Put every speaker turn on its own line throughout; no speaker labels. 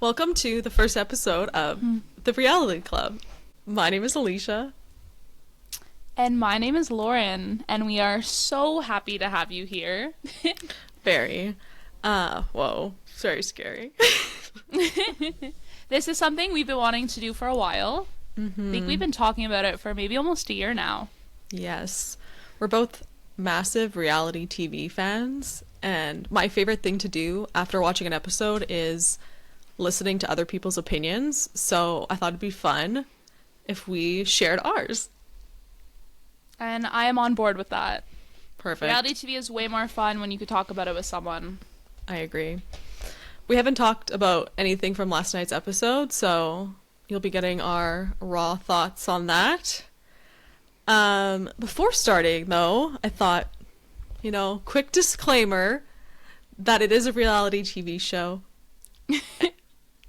Welcome to the first episode of The Reality Club. My name is Alicia.
And my name is Lauren, and we are so happy to have you here.
Very. Whoa. It's very scary.
This is something we've been wanting to do for a while. I think we've been talking about it for maybe almost a year now.
Yes. We're both massive reality TV fans, and my favorite thing to do after watching an episode is listening to other people's opinions. So I thought it'd be fun if we shared ours.
And I am on board with that.
Perfect.
Reality TV is way more fun when you could talk about it with someone.
I agree. We haven't talked about anything from last night's episode, so you'll be getting our raw thoughts on that. Before starting, though, I thought, quick disclaimer that it is a reality TV show.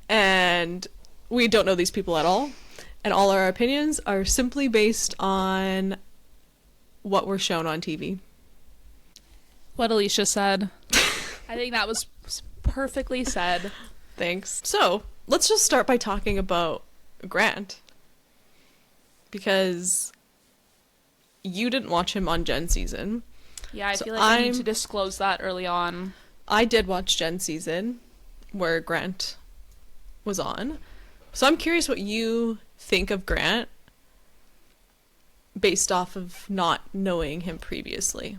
And we don't know these people at all. And all our opinions are simply based on what we're shown on TV.
What Alicia said. I think that was perfectly said.
Thanks. So, let's just start by talking about Grant. Because you didn't watch him on Jen season.
Yeah, I feel like I need to disclose that early on.
I did watch Jen season, where Grant was on. So I'm curious what you think of Grant based off of not knowing him previously.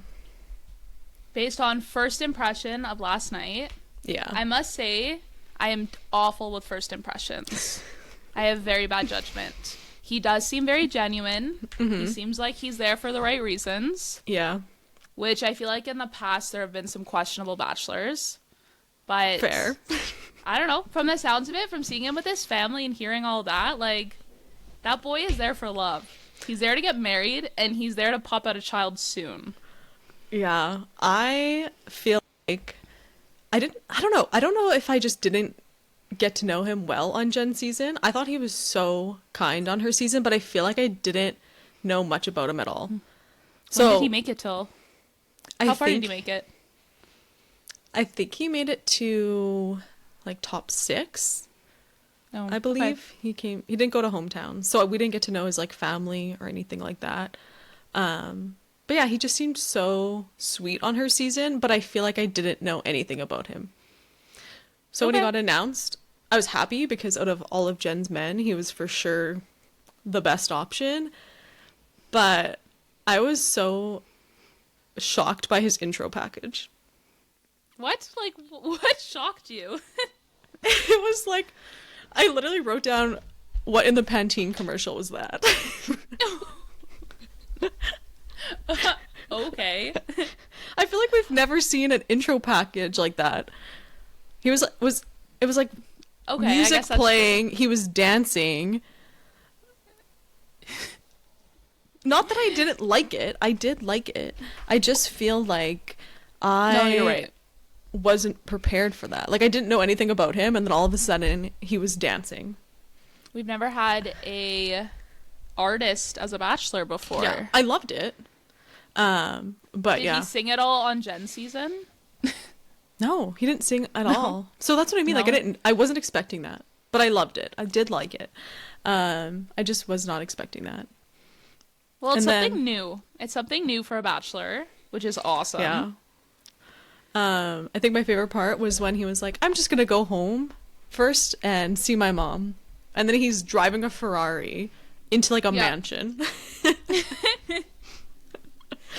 Based on first impression of last night,
Yeah.
I must say I am awful with first impressions. I have very bad judgment. He does seem very genuine. He seems like he's there for the right reasons.
Yeah.
Which I feel like in the past there have been some questionable bachelors. But
Fair.
I don't know. From the sounds of it, from seeing him with his family and hearing all that, like, that boy is there for love. He's there to get married, and he's there to pop out a child soon.
Yeah. I feel like I don't know if I just didn't get to know him well on Jen's season. I thought he was so kind on her season, but I feel like I didn't know much about him at all. So
When did he make it till? How far did he make it?
I think he made it to like top 6.
Oh,
I believe he didn't go to hometown, so we didn't get to know his like family or anything like that. But yeah, he just seemed so sweet on her season, but I feel like I didn't know anything about him. So when he got announced, I was happy because out of all of Jen's men, he was for sure the best option. But I was so shocked by his intro package.
What? Like, what shocked you?
It was like, I literally wrote down, what in the Pantene commercial was that?
Okay.
I feel like we've never seen an intro package like that. It was like
Okay,
music
I guess that's
playing, he was dancing. Not that I didn't like it. I did like it. I just feel like
No, you're right.
wasn't prepared for that. Like, I didn't know anything about him, and then all of a sudden he was dancing.
We've never had a artist as a bachelor before.
Yeah, I loved it. But
Did
yeah.
he sing it all on Jen's season?
No, he didn't sing at all. So that's what I mean.
No.
Like, I wasn't expecting that, but I loved it. I did like it. I just was not expecting that.
Well, it's
And
something
then-
new. It's something new for a bachelor, which is awesome.
Yeah. I think my favorite part was when he was like, I'm just gonna go home first and see my mom. And then he's driving a Ferrari into like a mansion.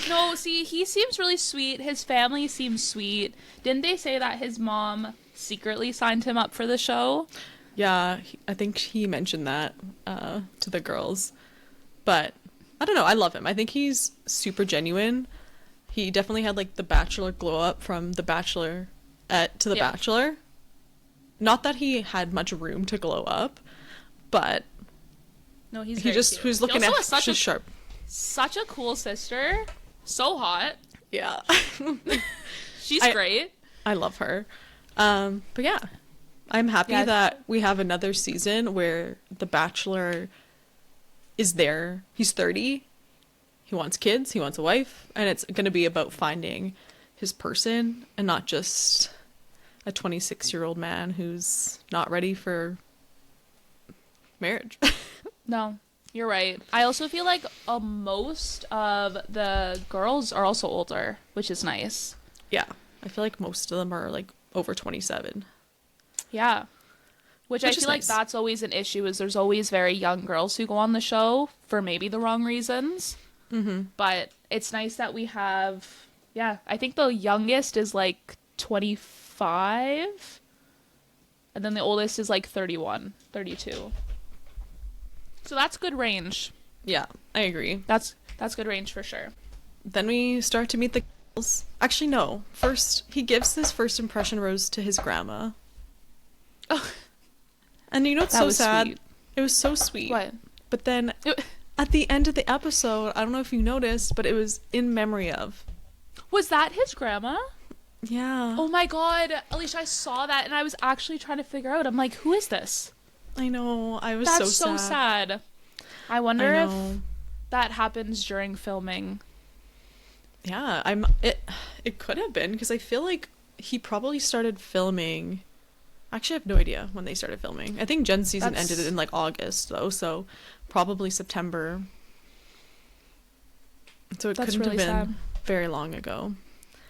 No, see, he seems really sweet. His family seems sweet. Didn't they say that his mom secretly signed him up for the show?
Yeah, I think he mentioned that to the girls. But I don't know, I love him. I think he's super genuine. He definitely had like the Bachelor glow up from the Bachelor to the Bachelor. Not that he had much room to glow up, but
No, he's
he
very
just
cute.
was
He
looking
also
at
has such
just
a
sharp.
such a cool sister. So hot.
Yeah.
She's
I-
great.
I love her. But yeah, I'm happy
Yeah.
that we have another season where the Bachelor is there. He's 30. He wants kids. He wants a wife. And it's going to be about finding his person and not just a 26-year-old man who's not ready for marriage.
No, you're right. I also feel like most of the girls are also older, which is nice.
Yeah. I feel like most of them are like over 27.
Yeah. Which I
Which is
feel like
nice.
that's always an issue, is there's always very young girls who go on the show for maybe the wrong reasons.
Mm-hmm.
But it's nice that we have, yeah, I think the youngest is like 25. And then the oldest is like 31, 32. So that's good range.
Yeah, I agree.
That's good range for sure.
Then we start to meet the girls. Actually, no. First, he gives this first impression rose to his grandma.
Oh,
And you know what's
that
so
was
sad?
sweet.
It was so sweet.
What?
But then at the end of the episode, I don't know if you noticed, but it was in memory of.
Was that his grandma?
Yeah.
Oh my god, Alicia, I saw that and I was actually trying to figure out. I'm like, who is this?
I know. I was
That's
so
so sad. I wonder
I
if
know.
that happens during filming.
Yeah, it could have been because I feel like he probably started filming. Actually, I have no idea when they started filming. I think Jen's season
That's-
ended in like August though, so probably September. So it
That's
couldn't
really
have been
sad.
very long ago.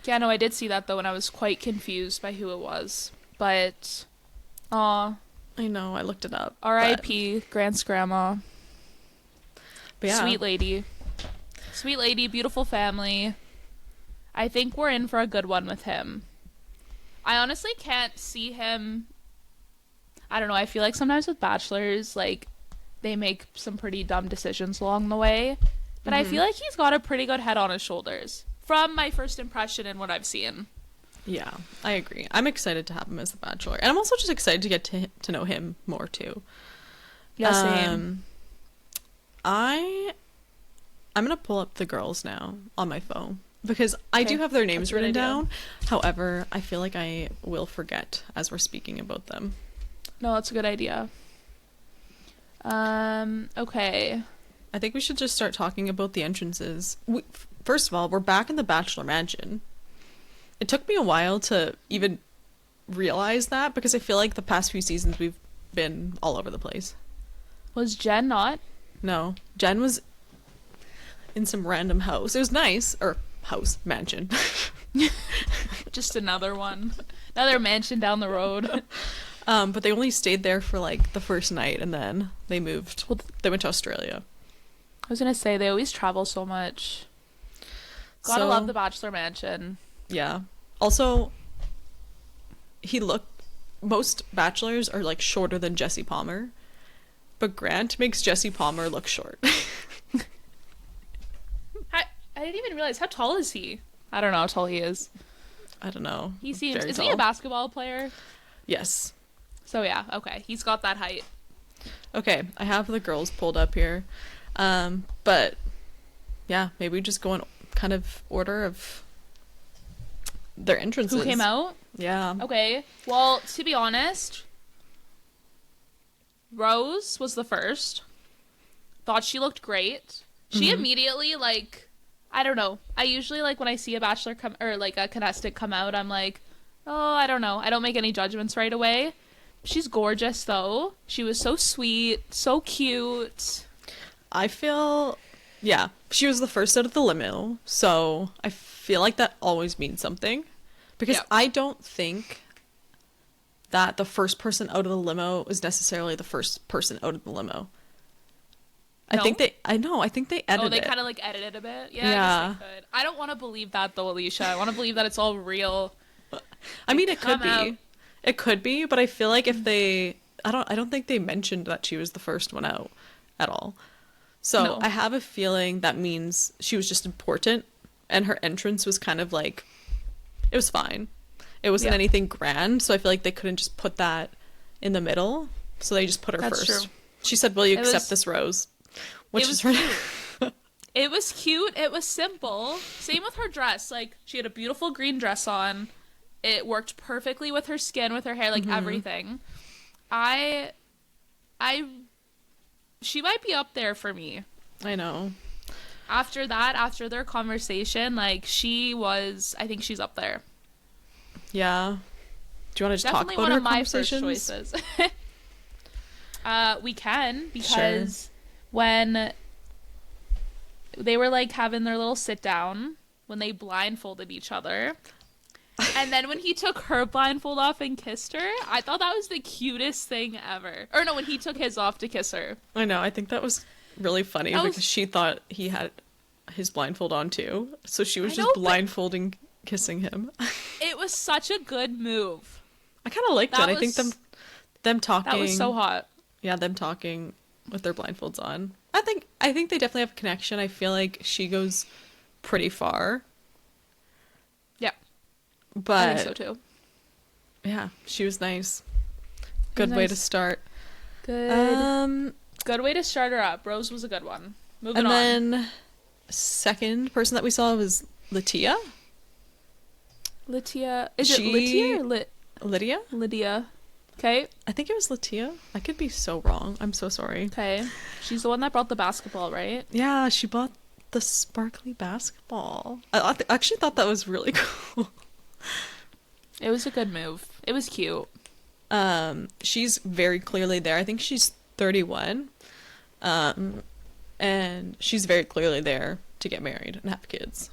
Yeah, no, I did see that though, and I was quite confused by who it was. But, aw,
I know. I looked it up.
R.I.P. Grant's grandma.
But yeah,
Sweet lady. Sweet lady, beautiful family. I think we're in for a good one with him. I honestly can't see him. I don't know. I feel like sometimes with bachelors, like, they make some pretty dumb decisions along the way. But I feel like he's got a pretty good head on his shoulders from my first impression and what I've seen.
Yeah, I agree. I'm excited to have him as the Bachelor, and I'm also just excited to get to know him more too.
Yeah, same.
I'm gonna pull up the girls now on my phone because I do
Okay,
have their
that's
names
a good
written
idea.
down. However, I feel like I will forget as we're speaking about them.
No, that's a good idea. Okay.
I think we should just start talking about the entrances. First of all, we're back in the Bachelor Mansion. It took me a while to even realize that because I feel like the past few seasons we've been all over the place.
Was Jen not?
No, Jen was in some random house. It was nice, or house, mansion.
Just another one. Another mansion down the road.
But they only stayed there for like the first night and then they moved.
Well,
They went to Australia.
I was gonna say, they always travel so much. Gotta
So,
love the Bachelor Mansion.
Yeah. Also, most bachelors are like shorter than Jesse Palmer, but Grant makes Jesse Palmer look short.
I didn't even realize, how tall is he? I don't know how tall he is.
I don't know.
He seems,
Very
isn't he a
tall.
basketball player?
Yes.
So yeah, okay. He's got that height.
Okay, I have the girls pulled up here. But yeah, maybe we just go in kind of order of their entrances.
Who came out?
Yeah.
Okay. Well, to be honest, Rose was the first. Thought she looked great. She immediately, like, I don't know. I usually, like, when I see a bachelor come, or like a contestant come out, I'm like, oh, I don't know. I don't make any judgments right away. She's gorgeous, though. She was so sweet, so cute.
I feel, yeah, she was the first out of the limo, so I feel like that always means something. Because
Yep.
I don't think that the first person out of the limo is necessarily the first person out of the limo.
No?
I think they edited
Oh, they
it.
kind of, like, edited a bit? Yeah, I
Yeah.
guess they could. I don't want to believe that, though, Alicia. I want to believe that it's all real.
I mean, it could
come out.
be. It could be, but I feel like if they, I don't think they mentioned that she was the first one out at all. So
No.
I have a feeling that means she was just important, and her entrance was kind of like, it was fine. It wasn't
Yeah.
anything grand, so I feel like they couldn't just put that in the middle. So they just put her
That's
first.
true.
She said, "Will you
It
accept
was-
this rose?" Which
it
is
was
her.
It was cute. It was simple. Same with her dress. Like, she had a beautiful green dress on. It worked perfectly with her skin, with her hair, like everything. She might be up there for me.
I know.
After that, after their conversation, like, I think she's up there.
Yeah. Do you want to talk
Definitely
about
one
her
of my first
conversations?
choices. We can, because when they were like having their little sit down, when they blindfolded each other, and then when he took her blindfold off and kissed her, I thought that was the cutest thing ever. Or no, when he took his off to kiss her.
I know. I think that was really funny
That
because
was-
she thought he had his blindfold on too. So she was
I
just
know, but-
blindfolding, kissing him.
It was such a good move.
I kind of liked it.
That
I think
was-
them talking.
That was so hot.
Yeah, them talking with their blindfolds on. I think they definitely have a connection. I feel like she goes pretty far,
Yeah,
but
I think so too.
yeah, she was nice. Good way
nice.
to start.
Good. Good way to start her up. Rose was a good one. Moving
And
on.
then second person that we saw was Latia.
Lydia. Is it
She-
Lydia or
Lydia?
Lydia? Okay.
I think it was Latia. I could be so wrong. I'm so sorry.
Okay. She's the one that brought the basketball, right?
Yeah, she bought the sparkly basketball. I actually thought that was really cool.
It was a good move. It was cute.
She's very clearly there. I think she's 31. And she's very clearly there to get married and have kids.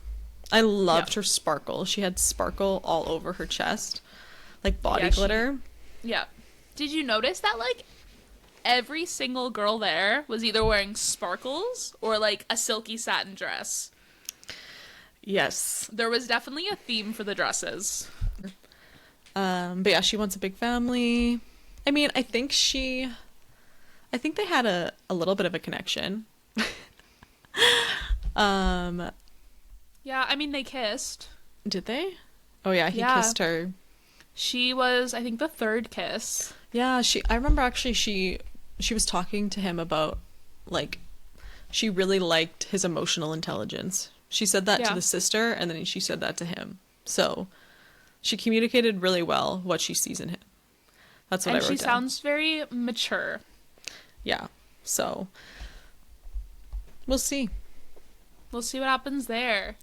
I loved her sparkle. She had sparkle all over her chest, like body
Yeah,
glitter.
Yeah. Did you notice that, like, every single girl there was either wearing sparkles or, like, a silky satin dress?
Yes.
There was definitely a theme for the dresses.
But yeah, she wants a big family. I mean, I think they had a little bit of a connection.
Yeah, I mean, they kissed.
Did they? Oh yeah, he
Yeah.
kissed her.
She was, I think, the third kiss.
Yeah, I remember actually she was talking to him about, like, she really liked his emotional intelligence. She said that to
Yeah.
the sister, and then she said that to him. So she communicated really well what she sees in him. That's what
And
I wrote
she
down.
sounds very mature.
Yeah. So we'll see.
We'll see what happens there.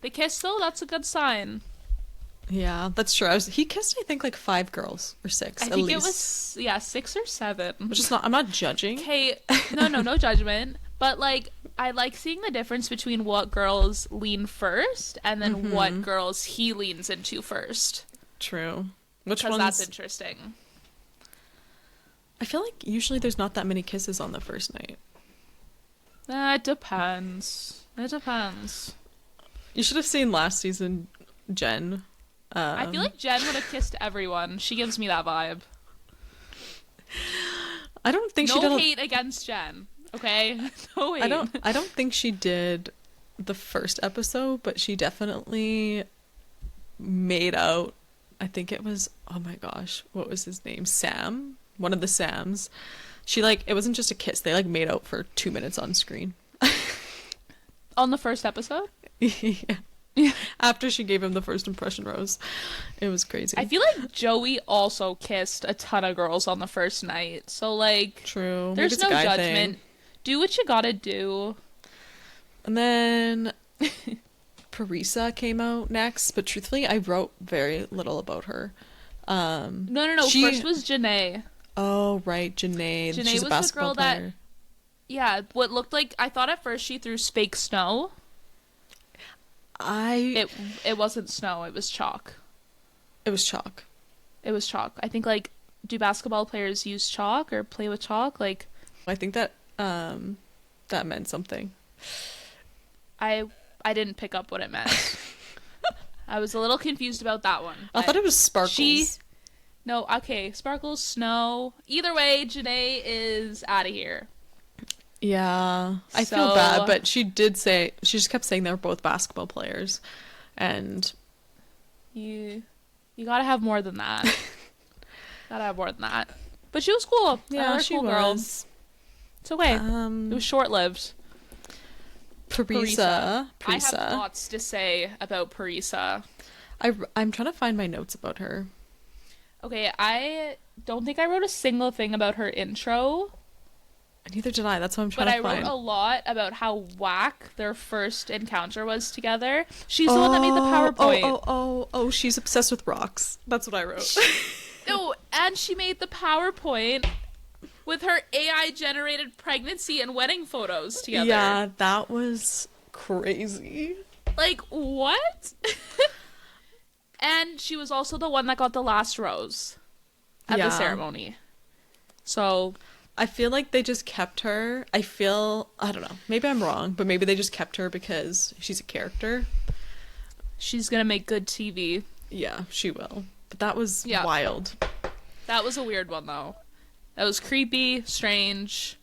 They kissed, though, that's a good sign.
Yeah, that's true. He kissed, I think, like 5 girls or 6
I
at
think
least.
it was, yeah, 6 or 7.
Which is not. I'm not judging.
Okay, no judgment. But, like, I like seeing the difference between what girls lean first and then what girls he leans into first.
True. Which
Because
ones?
that's interesting.
I feel like usually there's not that many kisses on the first night.
It depends. It depends.
You should have seen last season, Jen.
I feel like Jen would have kissed everyone. She gives me that vibe.
I don't think she
No
did.
hate against Jen, okay? No hate.
I don't think she did the first episode, but she definitely made out. I think it was, oh my gosh, what was his name? Sam, one of the Sams. She, like, it wasn't just a kiss. They, like, made out for 2 minutes on screen.
On the first episode?
Yeah.
Yeah.
After she gave him the first impression rose. It was crazy.
I feel like Joey also kissed a ton of girls on the first night. So, like,
True. Maybe
there's
it's a
no
guy
judgment.
thing.
Do what you gotta do.
And then Parisa came out next, but truthfully, I wrote very little about her.
No.
She-
First was Janae.
Oh, right, Janae.
Janae
She's
was
a
the
basketball
girl that-
player.
Yeah, what looked like, I thought at first she threw fake snow. It wasn't snow, it was chalk.
It was chalk.
It was chalk. I think, like, do basketball players use chalk or play with chalk? Like,
I think that that meant something.
I didn't pick up what it meant. I was a little confused about that one.
I thought it was sparkles.
No, okay, sparkles, snow. Either way, Janae is out of here.
Yeah, I feel
So-
bad, but she just kept saying they were both basketball players, and
You gotta have more than that. Gotta have more than that. But she was cool.
yeah,
Another
she
cool girl.
was.
It's okay. It was short-lived.
Parisa.
I have lots to say about Parisa.
I'm trying to find my notes about her.
Okay, I don't think I wrote a single thing about her intro,
Neither did I. That's what I'm trying
but
to
I
find.
wrote a lot about how whack their first encounter was together. She's the one that made the PowerPoint.
Oh, she's obsessed with rocks. That's what I wrote.
No, and she made the PowerPoint with her AI generated pregnancy and wedding photos together.
Yeah, that was crazy.
Like, what? And she was also the one that got the last rose at the
Yeah.
ceremony. So,
I feel like they just kept her. I don't know. Maybe I'm wrong, but maybe they just kept her because she's a character.
she's gonna make good TV.
Yeah, she will. But that was
Yeah.
wild.
That was a weird one, though. That was creepy, strange.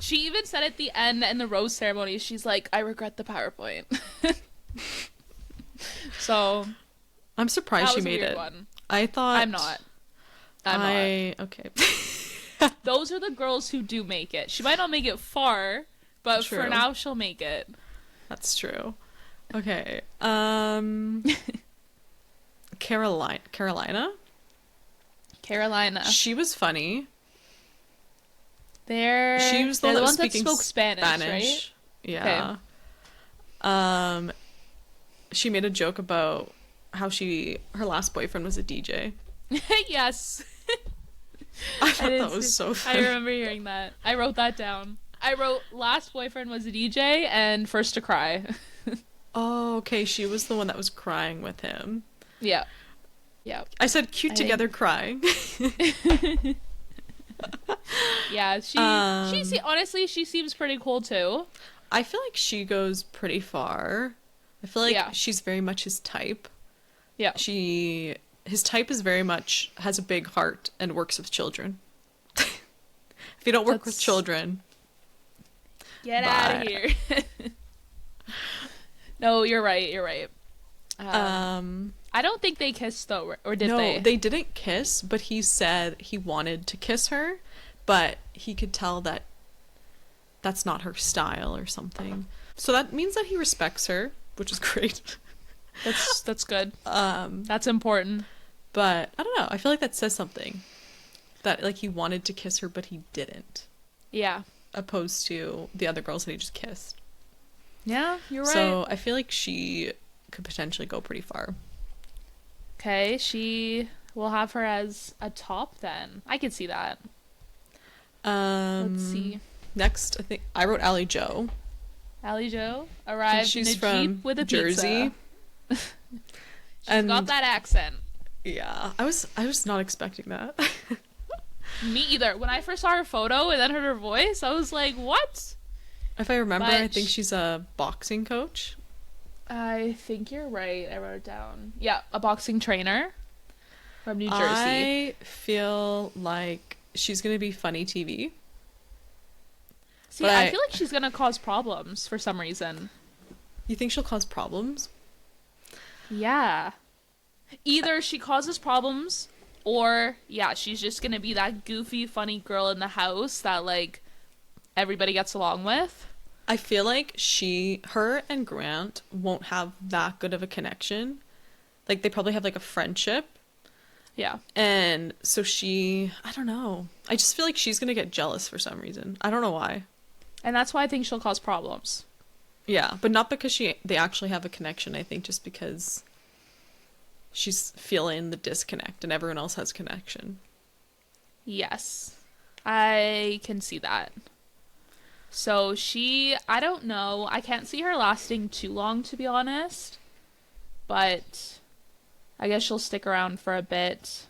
She even said at the end in the rose ceremony, she's like, I regret the PowerPoint. So,
I'm surprised
that
she
was a
made
weird
it.
one.
I thought
I'm not. I'm not.
Okay.
Those are the girls who do make it. She might not make it far, but for
True.
now, she'll make it.
That's true. Okay. Carolina?
Carolina.
She was funny.
They're
She was the
they're
one that was
ones that
speaking
spoke Spanish,
Yeah. She made a joke about how her last boyfriend was a DJ.
right? Yes.
I thought that was so
I
funny.
remember hearing that. I wrote that down. I wrote last boyfriend was a DJ and first to cry.
Oh, okay. She was the one that was crying with him.
Yeah. Yeah.
I said cute
I
together crying.
Yeah, she honestly she seems pretty cool too.
I feel like she goes pretty far. I feel like
Yeah.
she's very much his type.
Yeah.
His type is very much has a big heart and works with children. If you don't work with
That's-
children,
Get out of
Bye.
here. No, you're right. You're right. I don't think they kissed though, or did
no,
they?
they didn't kiss, but he said he wanted to kiss her, but he could tell that that's not her style or something. So that means that he respects her, which is great.
That's good. That's important.
But I don't know. I feel like that says something. That like he wanted to kiss her, but he didn't,
Yeah.
opposed to the other girls that he just kissed.
Yeah, you're right.
So I feel like she could potentially go pretty far.
Okay, she will have her as a top then. I could see that. Let's see.
Next, I think I wrote Allie Joe.
Allie Joe
And
arrived
she's
in a
from
Jeep with a
Jersey.
pizza. She's
And
got that accent.
yeah, I was not expecting that.
Me either. When I first saw her photo and then heard her voice, I was like, what?
If I remember,
But
I think she's a boxing coach.
I think you're right. I wrote it down. Yeah, a boxing trainer from New Jersey.
I feel like she's gonna be funny TV.
See,
but
I feel like she's gonna cause problems for some reason.
You think she'll cause problems?
Yeah. Either she causes problems, or yeah, she's just gonna be that goofy, funny girl in the house that like everybody gets along with.
I feel like her and Grant won't have that good of a connection. Like they probably have like a friendship.
Yeah.
And so I don't know. I just feel like she's gonna get jealous for some reason. I don't know why.
And that's why I think she'll cause problems.
Yeah, but not because they actually have a connection. I think just because she's feeling the disconnect and everyone else has connection.
Yes. I can see that. So I don't know. I can't see her lasting too long, to be honest. But I guess she'll stick around for a bit.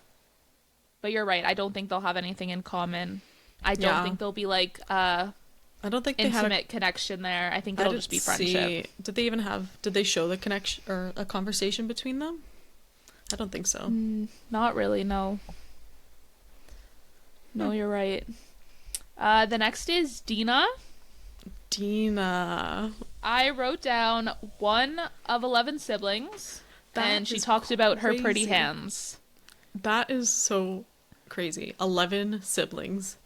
But you're right. I don't think they'll have anything in common. I don't
Yeah.
think there'll be like
I don't think they had
intimate connection there. I think
I
it'll
didn't
just be friendship.
Did they show the connection or a conversation between them? I don't think so.
Not really, no. No, you're right. The next is Dina.
Dina.
I wrote down 1 of 11 siblings,
That
and she
is
talked about her pretty
crazy.
hands.
That is so crazy. 11 siblings.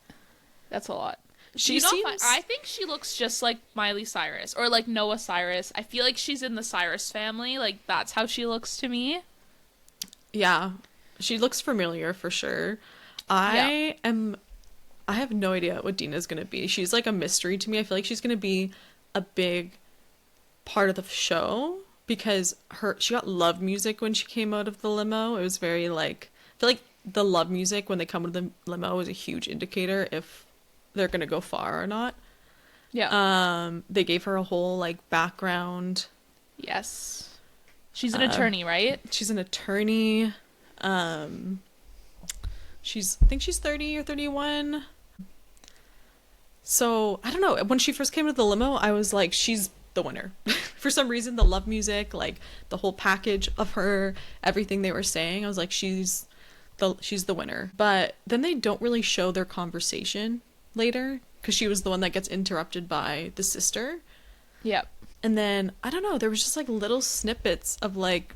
That's a lot.
She
You know,
seems
I think she looks just like Miley Cyrus or like Noah Cyrus. I feel like she's in the Cyrus family. Like that's how she looks to me.
Yeah. She looks familiar for sure. I have no idea what Dina's gonna be. She's like a mystery to me. I feel like she's gonna be a big part of the show because she got love music when she came out of the limo. It was very like I feel like the love music when they come to the limo is a huge indicator if they're gonna go far or not.
Yeah.
They gave her a whole like background.
Yes. She's an attorney, right?
She's an attorney. I think she's 30 or 31. So, I don't know. When she first came to the limo, I was like, she's the winner. For some reason, the love music, like the whole package of her, everything they were saying, I was like, she's the winner. But then they don't really show their conversation later because she was the one that gets interrupted by the sister.
Yep.
And then, I don't know, there was just like little snippets of like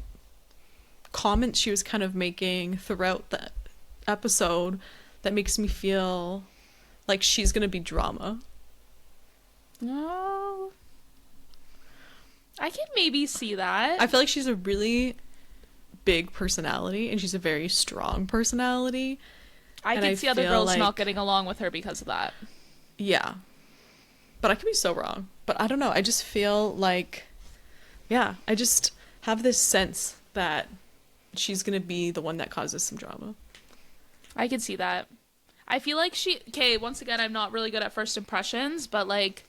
comments she was kind of making throughout the episode that makes me feel like she's gonna be drama.
No. I can maybe see that.
I feel like she's a really big personality and she's a very strong personality.
I can see other girls not getting along with her because of that.
Yeah. But I could be so wrong. But I don't know. I just feel like, yeah, I just have this sense that she's going to be the one that causes some drama.
I can see that. I feel like once again, I'm not really good at first impressions, but like,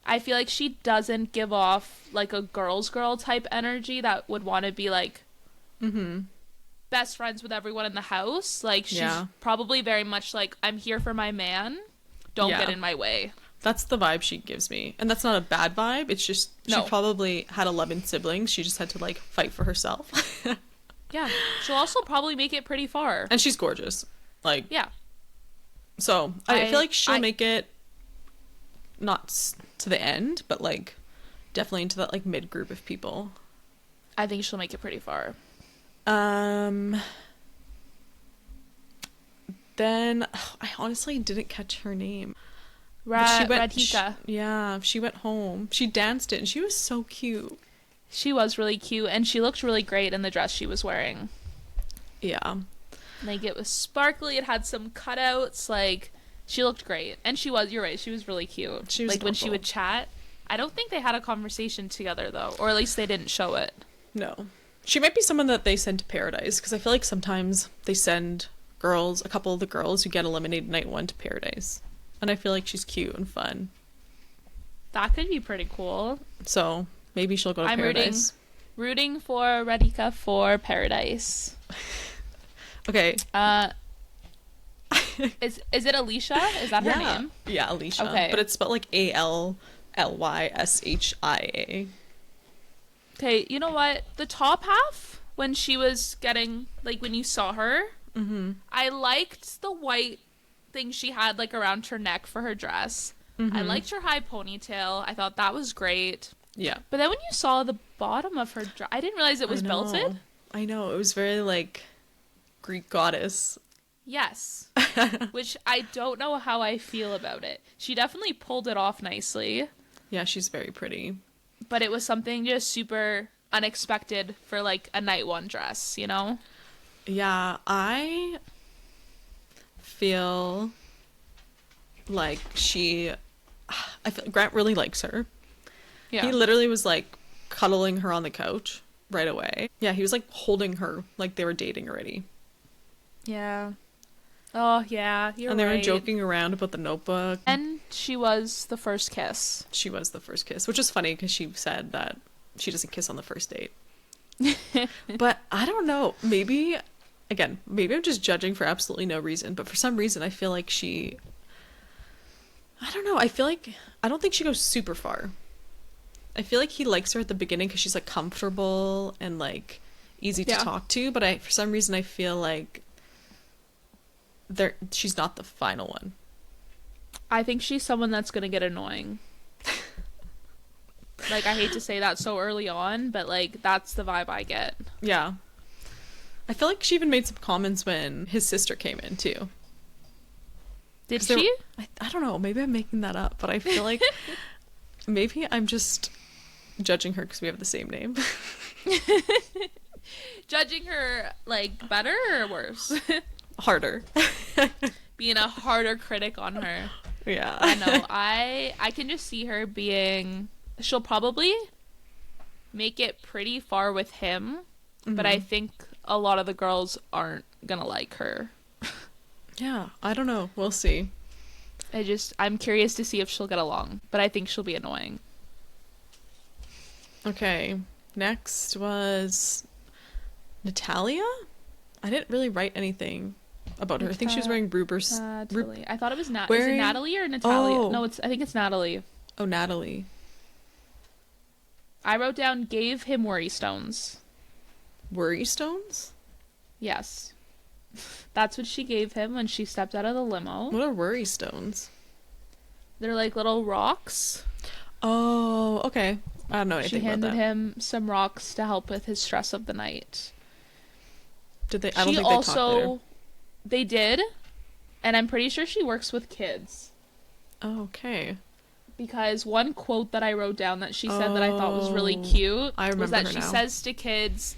I feel like she doesn't give off like a girl's girl type energy that would want to be like best friends with everyone in the house. Like, she's probably very much like, I'm here for my man. Don't get in my way.
That's the vibe she gives me. And that's not a bad vibe. It's just, she probably had 11 siblings. She just had to like fight for herself.
Yeah. She'll also probably make it pretty far.
And she's gorgeous. Like,
yeah.
So I feel like she'll make it not to the end, but like definitely into that like mid group of people.
I think she'll make it pretty far.
Then I honestly didn't catch her name.
Radhika.
She went home. She danced it and she was so cute.
She was really cute and she looked really great in the dress she was wearing.
Yeah.
Like, it was sparkly, it had some cutouts, like, she looked great. And you're right, she was really cute.
She was
like,
adorable.
when she would chat. I don't think they had a conversation together, though. Or at least they didn't show it.
No. She might be someone that they send to Paradise, because I feel like sometimes they send a couple of the girls who get eliminated night one to Paradise. And I feel like she's cute and fun.
That could be pretty cool.
So, maybe she'll go to Paradise.
Rooting for Radhika for Paradise.
Okay.
Is it Alicia? Is that her name?
Yeah, Alicia.
Okay.
But it's spelled like ALLYSHIA.
Okay, you know what? The top half, when she was getting, like, when you saw her, I liked the white thing she had, like, around her neck for her dress. I liked her high ponytail. I thought that was great.
Yeah.
But then when you saw the bottom of her dress, I didn't realize it was belted.
I know. It was very, like, Greek goddess.
Yes. Which I don't know how I feel about it. She definitely pulled it off nicely.
Yeah, she's very pretty.
But it was something just super unexpected for, like, a night one dress, you know?
Yeah, I feel like I feel Grant really likes her. Yeah. He literally was, like, cuddling her on the couch right away. Yeah, he was, like, holding her like they were dating already.
Yeah. Oh, yeah, you're right.
And they were joking around about the notebook.
And she was the first kiss.
She was the first kiss, which is funny because she said that she doesn't kiss on the first date. But I don't know. Maybe I'm just judging for absolutely no reason. But for some reason, I feel like I don't know. I don't think she goes super far. I feel like he likes her at the beginning because she's, like, comfortable and, like, easy to talk to. But for some reason, I feel like she's not the final one.
I think she's someone that's gonna get annoying. Like, I hate to say that so early on, but, like, that's the vibe I get.
Yeah. I feel like she even made some comments when his sister came in too.
Did she?
I don't know, maybe I'm making that up, but I feel like maybe I'm just judging her because we have the same name.
Judging her, like, better or worse?
Harder.
Being a harder critic on her.
Yeah.
I know. I can just see her being... She'll probably make it pretty far with him, but I think a lot of the girls aren't gonna like her.
Yeah, I don't know. We'll see.
I'm curious to see if she'll get along, but I think she'll be annoying.
Okay. Next was Natalia. I didn't really write anything about her. I think she was wearing Rupert.
Natalie. I thought it was Is
Wearing-
it Natalie or Natalia?
Oh.
No, I think it's Natalie.
Oh, Natalie.
I wrote down gave him worry stones.
Worry stones?
Yes. That's what she gave him when she stepped out of the limo.
What are worry stones?
They're like little rocks.
Oh, okay. I don't know anything
She
about
handed
that.
him some rocks to help with his stress of the night.
Did they? I don't
She
think they talked
also,
later.
they did, and I'm pretty sure she works with kids.
Oh, okay.
Because one quote that I wrote down that she said that I thought was really
Oh,
cute
I
was
remember
that
her
she
now.
says to kids,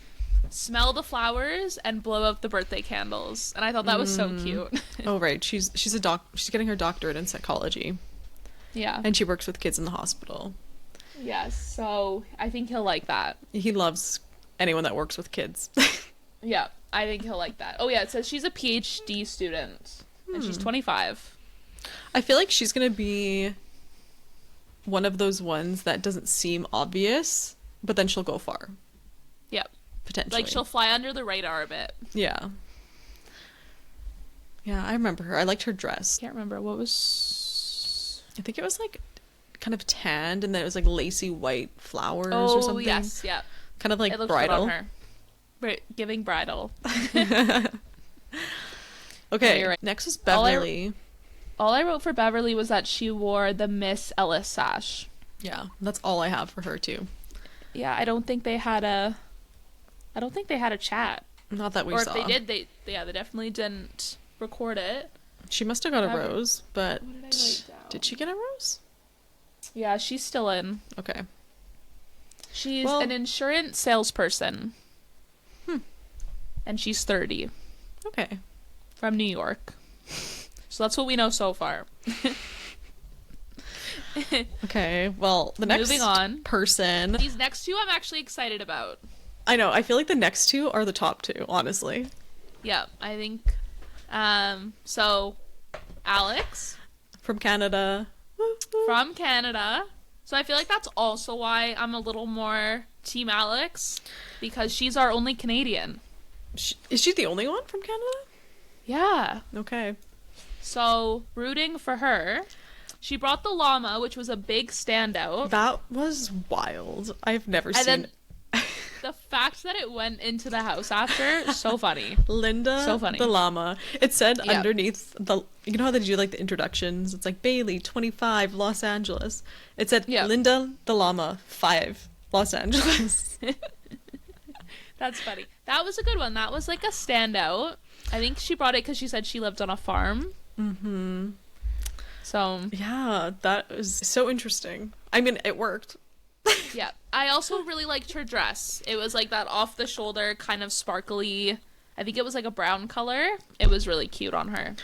smell the flowers and blow out the birthday candles. And I thought that was so cute.
Oh, right. She's she's getting her doctorate in psychology,
Yeah.
and she works with kids in the hospital.
Yes. So I think he'll like that.
He loves anyone that works with kids.
Yeah. I think he'll like that. Oh, yeah. It says she's a PhD student and she's 25.
I feel like she's gonna be one of those ones that doesn't seem obvious, but then she'll go far,
Yep.
potentially.
Like she'll fly under the radar a bit.
Yeah. Yeah, I remember her. I liked her dress.
Can't remember what was.
I think it was like kind of tanned, and then it was like lacy white flowers or
Oh,
something.
yes. Yeah.
Kind of like
It looked good
bridal.
on her. Giving bridal.
Okay,
you're right.
next was
All I-
Beverly.
All I wrote for Beverly was that she wore the Miss Ellis sash.
Yeah, that's all I have for her too.
Yeah, I don't think they had a chat.
Not that we
Or
saw.
if they did, they definitely didn't record it.
She must have got a
Beverly-
rose, but
What did I write down?
did she get a rose?
Yeah, she's still in.
Okay.
She's
Well-
an insurance salesperson.
Hmm.
And she's 30
Okay.
from New York. So that's what we know so far.
Okay. Well, the next
Moving on.
person.
These next two I'm actually excited about.
I know. I feel like the next two are the top two, honestly.
Yeah, I think so Alex
From Canada.
from Canada. So I feel like that's also why I'm a little more Team Alex, because she's our only Canadian.
Is she the only one from Canada?
Yeah.
Okay.
So rooting for her. She brought the llama, which was a big standout.
That was wild. I've never
And
seen
then the fact that it went into the house after, so funny.
Linda
So funny.
the llama. It said
Yeah.
underneath the, you know how they do like the introductions? It's like Bailey, 25, Los Angeles. It said
Yeah.
Linda the llama, 5, Los Angeles.
That's funny. That was a good one. That was like a standout. I think she brought it because she said she lived on a farm.
Mm-hmm.
So
Yeah, that was so interesting. I mean, it worked.
yeah, I also really liked her dress. It was like that off the shoulder kind of sparkly. I think it was like a brown color. It was really cute on her.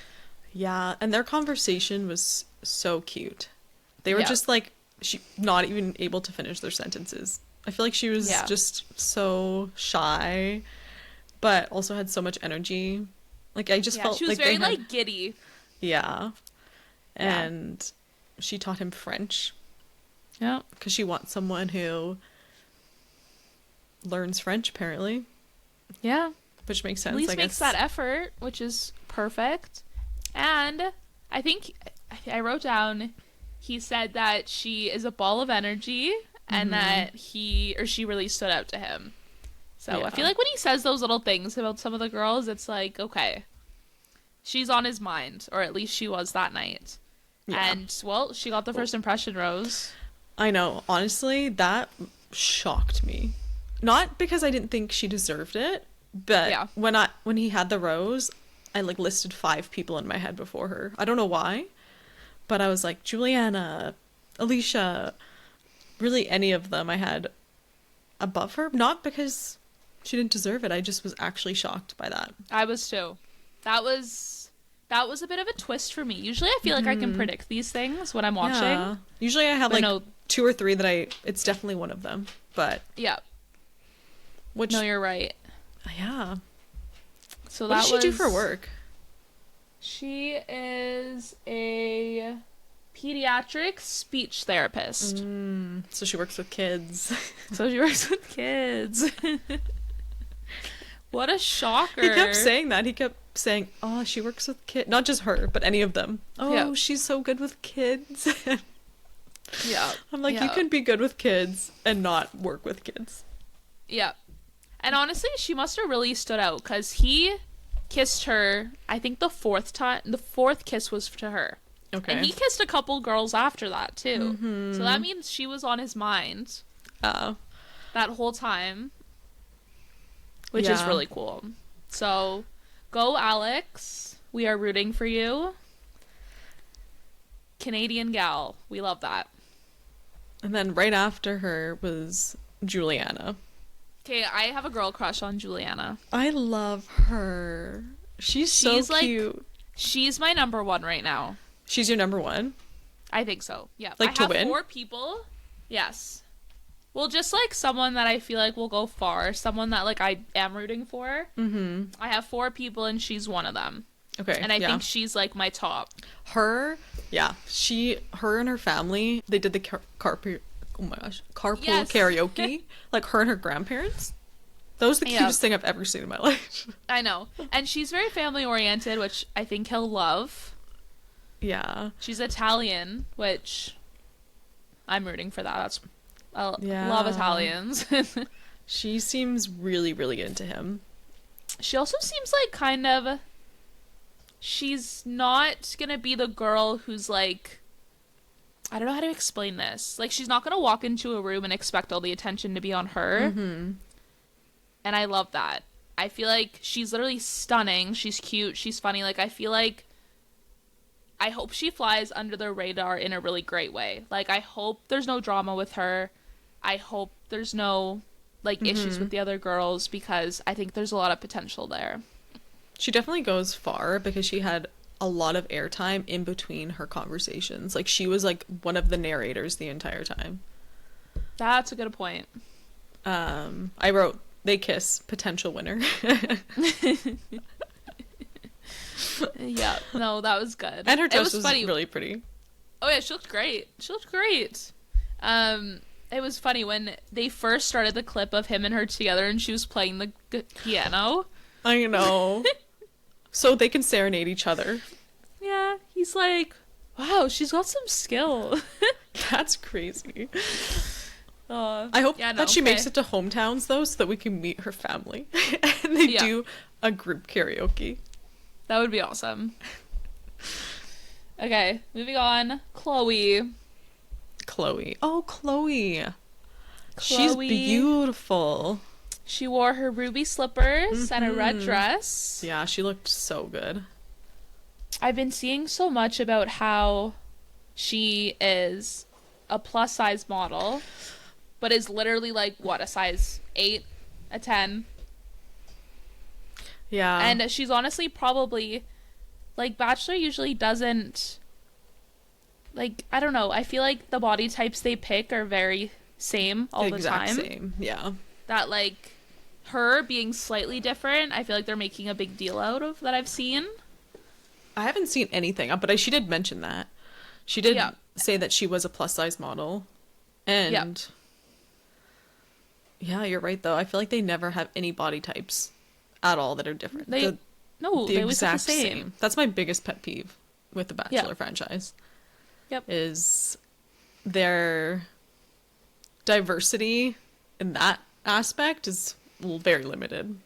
Yeah, and their conversation was so cute. They were
Yeah.
just like she not even able to finish their sentences. I feel like she was
Yeah.
just so shy, but also had so much energy. Like I just
Yeah,
felt
she was
like
very
they had,
like giddy.
yeah.
Yeah.
And she taught him French
Yeah.
because she wants someone who learns French apparently,
Yeah.
which makes sense.
At least
I
makes
guess.
that effort, which is perfect. And I think I wrote down he said that she is a ball of energy and that he or she really stood out to him. So
Yeah.
I feel like when he says those little things about some of the girls, it's like, okay, she's on his mind, or at least she was that night.
Yeah.
And, well, she got the first impression rose.
I know. Honestly, that shocked me. Not because I didn't think she deserved it, but
Yeah.
when he had the rose, I like listed 5 people in my head before her. I don't know why, but I was like Juliana, Alicia, really any of them I had above her. Not because she didn't deserve it. I just was actually shocked by that.
I was too. That was a bit of a twist for me. Usually I feel like I can predict these things when I'm watching.
Yeah. Usually I have
But
like
no.
2 or 3 that it's definitely one of them. But
Yeah.
which
No, you're right.
yeah.
So
What
that
does she do for
was
work?
She is a pediatric speech therapist.
So she works with kids.
So she works with kids. What a shocker.
He kept saying that. He kept saying, oh, she works with kids. Not just her, but any of them. Oh,
Yeah.
she's so good with kids.
Yeah.
I'm like,
Yeah.
you can be good with kids and not work with kids.
Yeah. And honestly, she must have really stood out because he kissed her, I think the fourth time. The fourth kiss was to her.
Okay.
And he kissed a couple girls after that, too. So that means she was on his mind
Uh,
that whole time, which is
Yeah.
really cool. So, go Alex. We are rooting for you. Canadian gal. We love that.
and then right after her was Juliana.
Okay, I have a girl crush on Juliana.
I love her. She's so
She's, like,
cute.
She's my number one right now.
She's your number one?
I think so. Yeah.
Like,
I
to
have
win?
4 people. Yes. Well, just like someone that I feel like will go far, someone that like I am rooting for.
Mm-hmm.
I have 4 people and she's one of them.
Okay.
And I
yeah.
think she's like my top.
Her, yeah. Her and her family, they did the carpool
Yes.
karaoke. Like her and her grandparents. That was the
Yeah.
cutest thing I've ever seen in my life.
I know. And she's very family oriented, which I think he'll love.
Yeah.
She's Italian, which I'm rooting for that. That's I
Yeah.
love Italians.
She seems really, really into him.
She also seems like kind of she's not gonna be the girl who's like I don't know how to explain this. Like she's not gonna walk into a room and expect all the attention to be on her.
Mm-hmm.
And I love that. I feel like she's literally stunning. She's cute. She's funny. Like I feel like I hope she flies under the radar in a really great way. Like I hope there's no drama with her. I hope there's no like issues with the other girls because I think there's a lot of potential there.
She definitely goes far because she had a lot of airtime in between her conversations. Like she was like one of the narrators the entire time.
That's a good point.
I wrote they kiss potential winner.
Yeah, no, that was good.
And her
It
dress
was
was
funny.
really pretty.
Oh yeah, she looked great. She looked great. It was funny when they first started the clip of him and her together, and she was playing the piano.
I know. So they can serenade each other.
Yeah, he's like, wow, she's got some skill.
That's crazy.
I
I hope
yeah, no,
that she makes
okay.
it to hometowns though, so that we can meet her family and they
Yeah.
do a group karaoke.
That would be awesome. Okay, moving on. Chloe.
Chloe. Oh, Chloe. She's
Chloe.
beautiful.
She wore her ruby slippers and a red dress.
Yeah, she looked so good.
I've been seeing so much about how she is a plus size model, but is literally like, what, a size 8, a 10?
Yeah.
And she's honestly probably, like, Bachelor usually doesn't, like, I don't know. I feel like the body types they pick are very same all the
exact
time.
same. Yeah.
That, like, her being slightly different, I feel like they're making a big deal out of that I've seen.
I haven't seen anything, but she did mention that. She did
Yeah.
say that she was a plus size model. And yeah, you're right though. I feel like they never have any body types at all that are different.
They
the
they always look the
exact
same.
That's my biggest pet peeve with the Bachelor
Yeah.
franchise.
Yep.
Is their diversity in that aspect is very limited.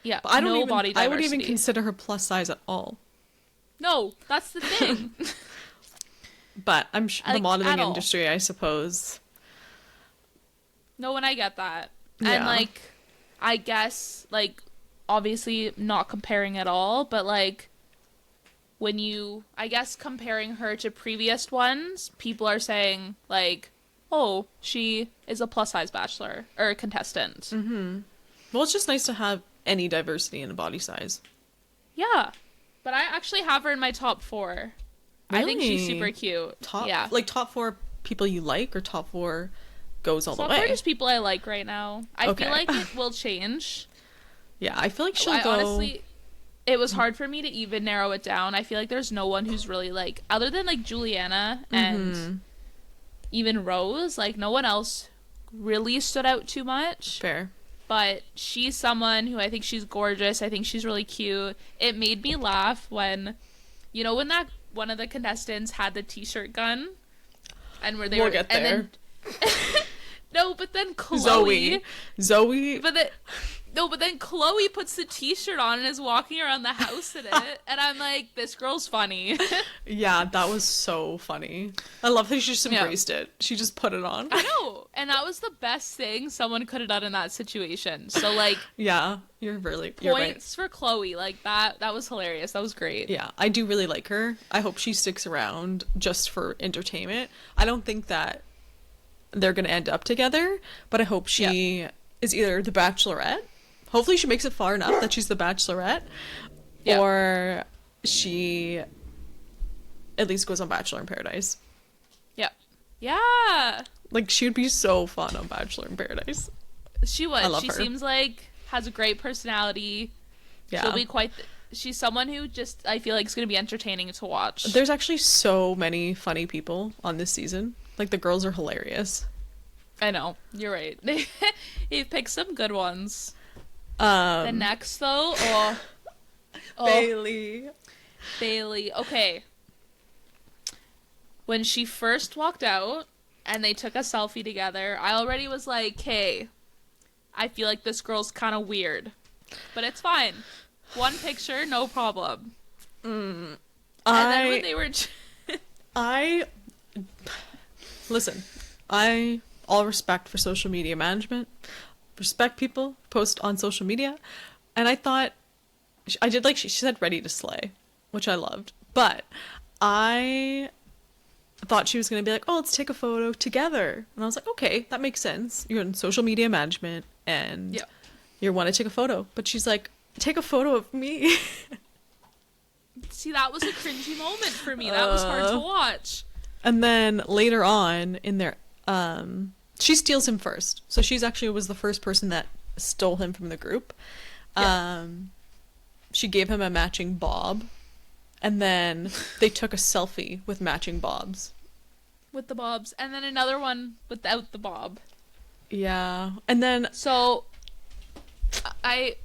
Yeah,
But I don't
no
even
body
I wouldn't even
diversity.
consider her plus size at all.
No, that's the thing.
But I'm the
Like,
modeling
at all.
industry, I suppose.
No, and I get that.
Yeah.
And, like, I guess, like, obviously not comparing at all, but, like, when you, I guess, comparing her to previous ones, people are saying, like, oh, she is a plus-size bachelor, or contestant.
Mm-hmm. Well, it's just nice to have any diversity in the body size.
Yeah. But I actually have her in my top 4. I think she's
Really?
super cute. Yeah.
Like top 4 people you like, or top 4 goes all
Top
the
4
way?
just people I like right now. I
Okay.
feel like it will change.
Yeah, I feel like she'll
I
go
honestly, it was hard for me to even narrow it down. I feel like there's no one who's really like, other than like Juliana and even Rose, like no one else really stood out too much.
Fair.
But she's someone who, I think she's gorgeous. I think she's really cute. It made me laugh when, you know, when that one of the contestants had the t-shirt gun, and where they
we'll
were
get there.
And then, no, but then Chloe.
Zoe.
But then Chloe puts the t-shirt on and is walking around the house in it. And I'm like, this girl's funny.
Yeah, that was so funny. I love that she just embraced it. She just put it on.
I know. And that was the best thing someone could have done in that situation. So, like...
Yeah, you're right.
Points for Chloe. Like, that was hilarious. That was great.
Yeah, I do really like her. I hope she sticks around just for entertainment. I don't think that they're going to end up together, but I hope she is either the Bachelorette. Hopefully she makes it far enough that she's the Bachelorette, or she at least goes on Bachelor in Paradise.
Yeah. Yeah.
Like, she would be so fun on Bachelor in Paradise.
She would.
I love
she
her.
Seems like has a great personality.
Yeah.
She'll be she's someone who just, I feel like, is going to be entertaining to watch.
There's actually so many funny people on this season. Like, the girls are hilarious.
I know. You're right. You've picked some good ones. The next, though,
Bailey.
Okay. When she first walked out and they took a selfie together, I already was like, hey, I feel like this girl's kind of weird. But it's fine. One picture, no problem. And then when they were...
Listen, all respect for social media management. Respect people post on social media, and I thought I did, like, she said ready to slay, which I loved, but I thought she was gonna be like, oh, let's take a photo together, and I was like, okay, that makes sense, you're in social media management and you want to take a photo, but she's like, take a photo of me.
See, that was a cringy moment for me. That was hard to watch.
And then later on in their she steals him first. So she's actually was the first person that stole him from the group. Yeah. She gave him a matching bob. And then they took a selfie with matching bobs.
With the bobs. And then another one without the bob.
Yeah. And then...
So, I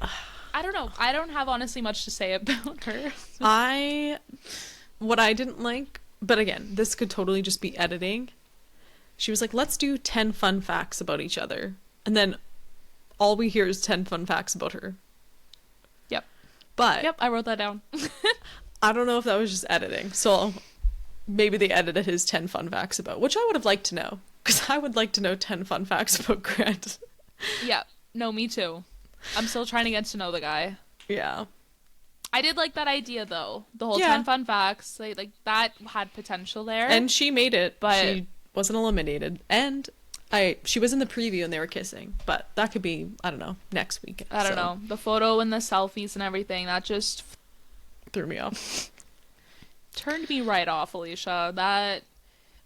don't know. I don't have honestly much to say about her.
What I didn't like... But again, this could totally just be editing. She was like, let's do 10 fun facts about each other. And then all we hear is 10 fun facts about her.
Yep.
But...
Yep, I wrote that down.
I don't know if that was just editing. So maybe they edited his 10 fun facts about... Which I would have liked to know. Because I would like to know 10 fun facts about Grant.
Yeah. No, me too. I'm still trying to get to know the guy.
Yeah.
I did like that idea, though. The whole 10 fun facts. Like, that had potential there.
And she made it.
But...
She wasn't eliminated, and she was in the preview and they were kissing, but that could be, I don't know, next week.
I don't know, the photo and the selfies and everything, that just
threw me off,
turned me right off. Alicia, that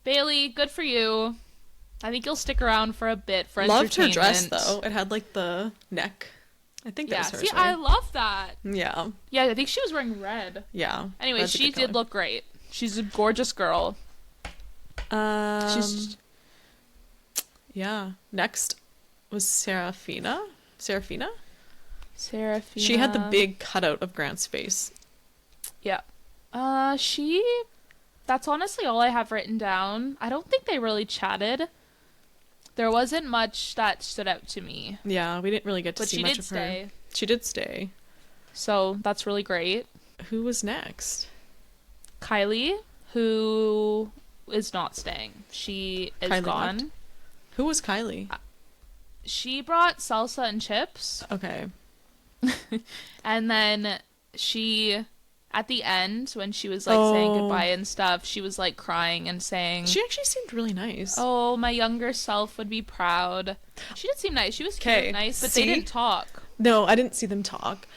Bailey, good for you. I think you'll stick around for a bit for
loved
entertainment.
her dress though, it had like the neck, I think that was hers,
see,
right?
I love that.
Yeah,
I think she was wearing red. Anyway, she did look great. She's a gorgeous girl.
Next was Serafina.
Serafina.
She had the big cutout of Grant's face.
Yeah. That's honestly all I have written down. I don't think they really chatted. There wasn't much that stood out to me.
Yeah, we didn't really get to see much of her. She did stay.
So that's really great.
Who was next?
Kylie, who is not staying. She is
Kylie
gone.
left. Who was Kylie?
She brought salsa and chips.
Okay.
And then she, at the end, when she was like saying goodbye and stuff, she was like crying and saying...
She actually seemed really nice.
Oh, my younger self would be proud. She did seem nice. She was cute and nice, but they didn't talk.
No, I didn't see them talk.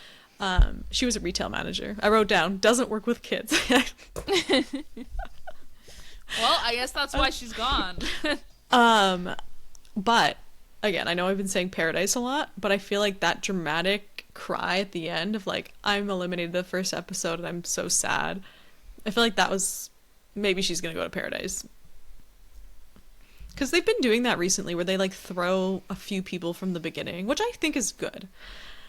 She was a retail manager. I wrote down, doesn't work with kids.
Well, I guess that's why she's gone.
But again, I know I've been saying Paradise a lot, but I feel like that dramatic cry at the end of like, I'm eliminated the first episode and I'm so sad. I feel like that was, maybe she's gonna go to Paradise. Because they've been doing that recently where they like throw a few people from the beginning, which I think is good.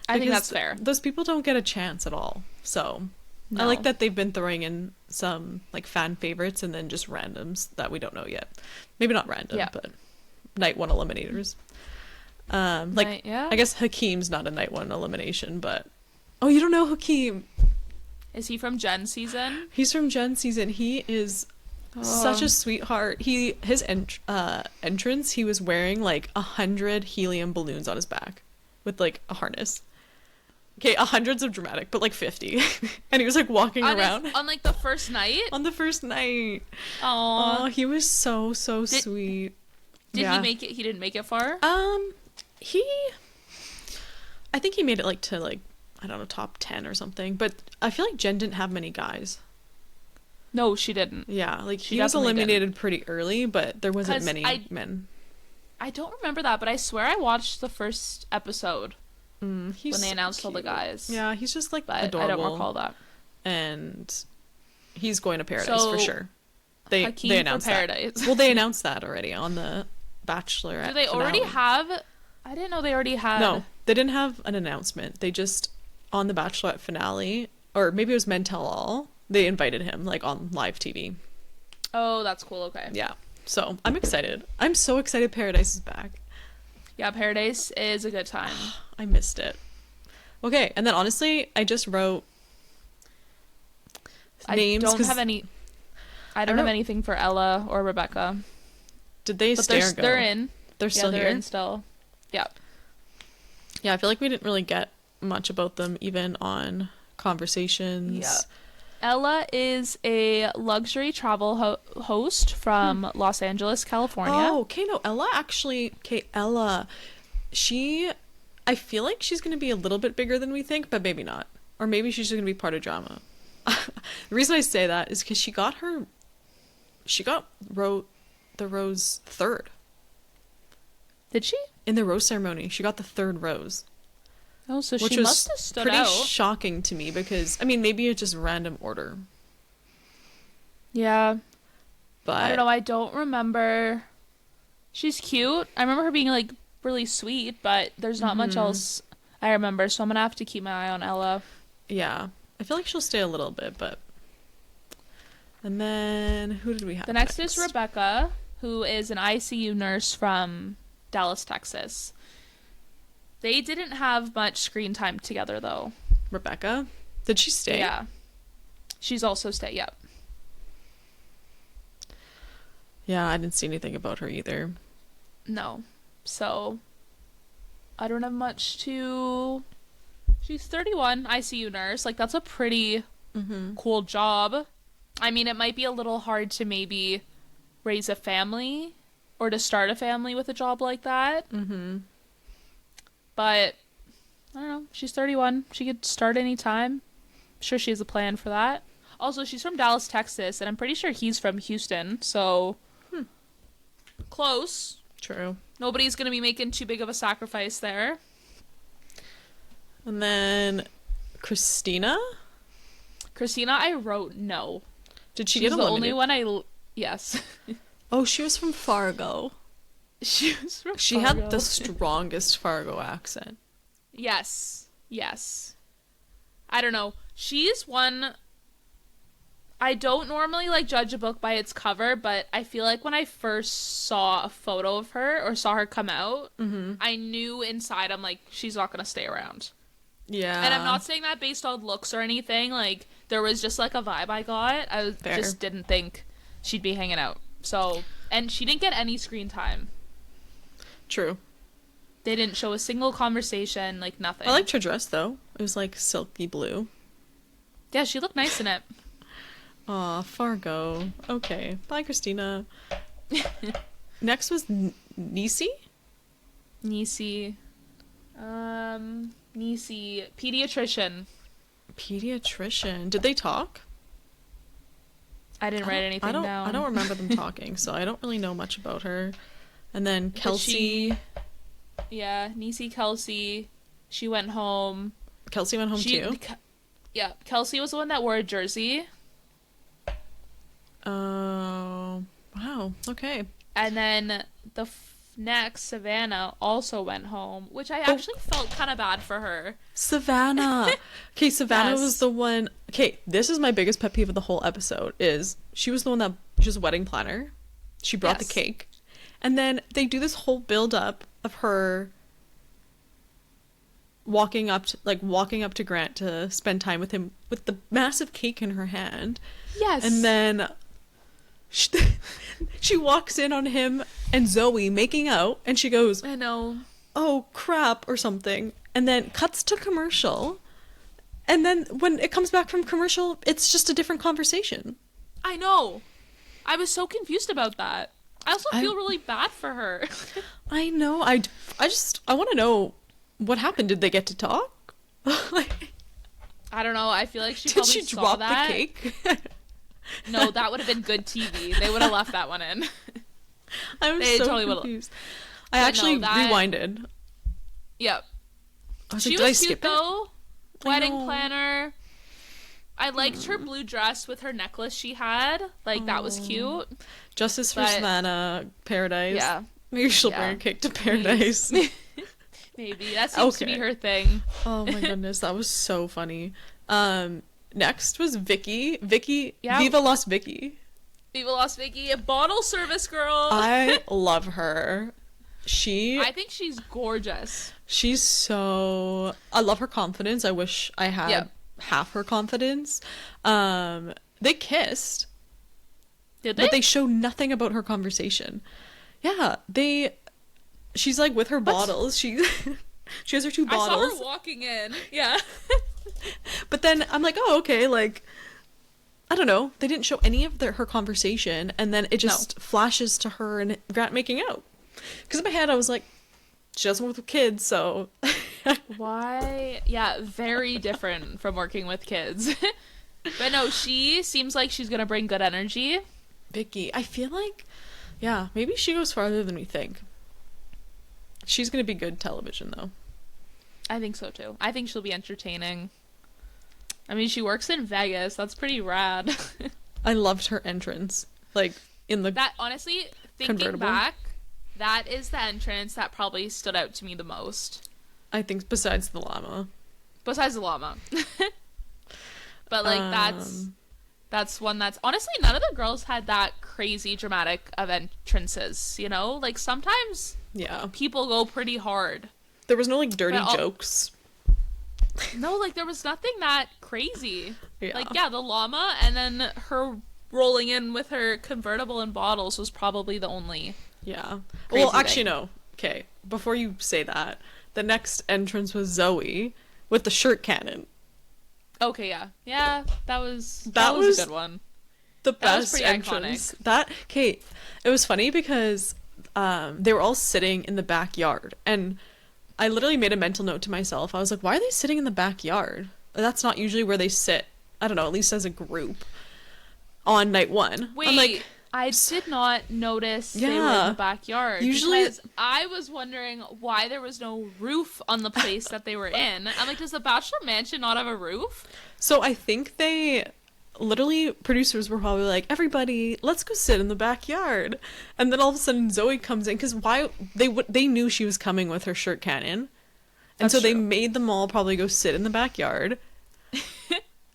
I think
Because
that's fair.
those people don't get a chance at all. So I
No.
like that they've been throwing in some like fan favorites and then just randoms that we don't know yet. Maybe not random,
Yeah.
but night one eliminators. Like
Yeah.
I guess Hakeem's not a night one elimination, but oh, you don't know Hakeem?
Is he from Jen season?
He's from Jen season. He is such a sweetheart. His entrance, he was wearing like 100 helium balloons on his back with like a harness. Okay, 100's of dramatic, but like 50. And he was like walking around
on like the first night.
on the first night.
Aww.
Oh, he was so sweet.
Did he make it? He didn't make it far.
He I think he made it like to like, I don't know, top 10 or something, but I feel like Jen didn't have many guys.
No, she didn't.
Yeah, like
She
he was
definitely
eliminated pretty early, but there wasn't
'Cause
many men.
I don't remember that, but I swear I watched the first episode
He's
when they
so
announced all the
cute.
guys.
Yeah, he's just like
But
adorable.
I don't recall that.
And he's going to Paradise
So,
for sure. They
Hakeem
they
for
announced
Paradise.
that. Well, they announced that already on the Bachelor.
Do they already have? I didn't know they already had.
No, they didn't have an announcement. They just on the Bachelorette finale, or maybe it was Men Tell All. They invited him like on live TV.
Oh, that's cool. Okay.
Yeah, so I'm excited. I'm so excited. Paradise is back.
Yeah, Paradise is a good time.
I missed it. Okay, and then honestly, I just wrote names.
I don't
'cause
have any. I don't have anything for Ella or Rebecca.
Did they
But
stay or go?
they're in.
They're still
they're
here.
in still. Yeah.
Yeah, I feel like we didn't really get much about them even on conversations.
Yeah. Ella is a luxury travel host from Los Angeles, California.
Oh, okay, no, Ella actually, okay, Ella, I feel like she's going to be a little bit bigger than we think, but maybe not. Or maybe she's just going to be part of drama. The reason I say that is because she got the rose third.
Did she?
In the rose ceremony, she got the third rose.
Oh, so
Which
she
was
must have stood
pretty
out.
shocking to me because, I mean, maybe it's just random order.
Yeah.
But
I don't know. I don't remember. She's cute. I remember her being like really sweet, but there's not much else I remember. So I'm gonna have to keep my eye on Ella.
yeah, I feel like she'll stay a little bit, but. And then who did we have?
The next is Rebecca, who is an ICU nurse from Dallas, Texas. They didn't have much screen time together though.
Rebecca? Did she stay?
Yeah. She's also stayed. Yep.
Yeah, I didn't see anything about her either.
No. So I don't have much to. She's 31, ICU nurse. Like that's a pretty cool job. I mean, it might be a little hard to maybe raise a family or to start a family with a job like that. But I don't know. She's 31. She could start any time. I'm sure she has a plan for that. Also, she's from Dallas, Texas, and I'm pretty sure he's from Houston. So close.
True.
Nobody's gonna be making too big of a sacrifice there.
And then Christina?
Christina, I wrote no.
Did she
She's
get
the
eliminated?
only one yes.
Oh, she was from Fargo.
She was from
She
Fargo.
had the strongest Fargo accent.
Yes. I don't know. She's one. I don't normally like judge a book by its cover, but I feel like when I first saw a photo of her or saw her come out, I knew inside I'm like, she's not gonna stay around.
Yeah.
And I'm not saying that based on looks or anything. Like there was just like a vibe I got.
Fair.
Just didn't think she'd be hanging out. So, and she didn't get any screen time.
True.
They didn't show a single conversation, like nothing.
I liked her dress though. It was like silky blue.
Yeah, she looked nice in it.
Aw, Fargo. Okay. Bye, Christina. Next was Nisi?
Nisi, pediatrician.
Pediatrician. Did they talk?
I didn't write anything down.
I don't remember them talking, so I don't really know much about her. And then Kelsey.
Yeah, Nisi Kelsey. She went home.
Kelsey went home too?
Yeah, Kelsey was the one that wore a jersey.
Oh, wow. Okay.
And then the next, Savannah also went home, which I
Oh,
actually felt kind of bad for her.
Savannah. Okay, Savannah was
Yes.
the one. Okay, this is my biggest pet peeve of the whole episode is she was the one that she was a wedding planner. She brought the
Yes.
cake. And then they do this whole build up of her walking up to Grant to spend time with him with the massive cake in her hand.
Yes.
And then she, she walks in on him and Zoe making out and she goes,
I know.
"Oh crap," or something. And then cuts to commercial. And then when it comes back from commercial, it's just a different conversation.
I know. I was so confused about that. I also feel really bad for her.
I know. I want to know what happened. Did they get to talk? Like,
I don't know. I feel like she
did
probably
she
saw
drop
that.
the cake?
No, that would have been good TV. They would have left that one in.
I'm
They
so
totally would've-
confused. I
But
actually
no, that-
rewinded.
Yep.
I was
She
like, did I
was cute
skip it?
though.
I
Wedding
know.
planner. I liked her blue dress with her necklace she had. Like, that was cute.
Justice for
But-
Savannah, Paradise.
Yeah.
Maybe she'll
Yeah.
bring a cake to Paradise.
Maybe. That seems to be
Okay.
her thing.
Oh my goodness, that was so funny. Next was Vicky. Vicky,
Yeah.
Viva Las Vicky.
Viva Las Vicky, a bottle service girl.
I love her.
I think she's gorgeous.
She's so. I love her confidence. I wish I had
Yep.
half her confidence. They kissed,
Did they?
but they show nothing about her conversation. Yeah, they. She's like with her bottles. She she has her two
I saw
bottles.
her walking in. Yeah.
But then I'm like, oh, okay, like, I don't know. They didn't show any of her conversation, and then it just flashes to her and Grant making out. Because in my head, I was like, she doesn't work with kids, so.
Why? Yeah, very different from working with kids. But no, she seems like she's gonna bring good energy.
Vicky, I feel like, yeah, maybe she goes farther than we think. She's gonna be good television, though.
I think so too. I think she'll be entertaining. I mean, she works in Vegas. That's pretty rad.
I loved her entrance. Like, in the.
That, honestly, thinking
Convertible?
back, that is the entrance that probably stood out to me the most.
I think, besides the llama.
Besides the llama. But, like,
Um,
that's one that's... Honestly, none of the girls had that crazy dramatic of entrances, you know? Like, sometimes
Yeah.
people go pretty hard.
There was no, like, dirty
But
jokes.
No, like, there was nothing that crazy.
Yeah.
Like, yeah, the llama, and then her rolling in with her convertible and bottles was probably the only...
Yeah.
Crazy
Well, actually,
thing.
no. Okay, before you say that, the next entrance was Zoe with the shirt cannon.
Okay, yeah. Yeah, that was
That was
a good one.
The
That was
best
pretty
entrance.
iconic.
That, okay, it was funny because they were all sitting in the backyard, and I literally made a mental note to myself. I was like, why are they sitting in the backyard? That's not usually where they sit. I don't know, at least as a group on night one.
Wait,
I'm like,
I did not notice they were in
Yeah.
the backyard.
Usually-
Because I was wondering why there was no roof on the place that they were in. I'm like, does the Bachelor Mansion not have a roof?
so I think they literally producers were probably like, everybody, let's go sit in the backyard. And then all of a sudden Zoe comes in because why they knew she was coming with her shirt cannon, and
That's
so they
true.
made them all probably go sit in the backyard.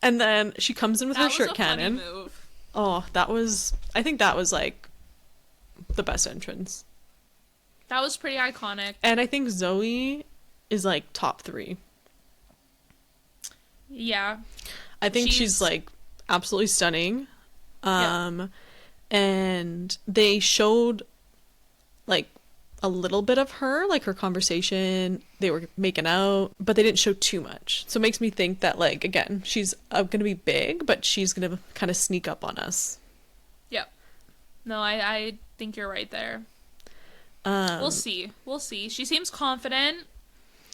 And then she comes in with
That
her
was
shirt
a
cannon.
funny move.
Oh, I think that was like the best entrance.
That was pretty iconic.
And I think Zoe is like top 3.
Yeah.
I think she's
She's-
like absolutely stunning.
Yeah.
And they showed like a little bit of her, like her conversation. They were making out, but they didn't show too much. So it makes me think that, like, again, she's going to be big, but she's going to kind of sneak up on us.
Yep. No, I think you're right there. We'll see. We'll see. She seems confident.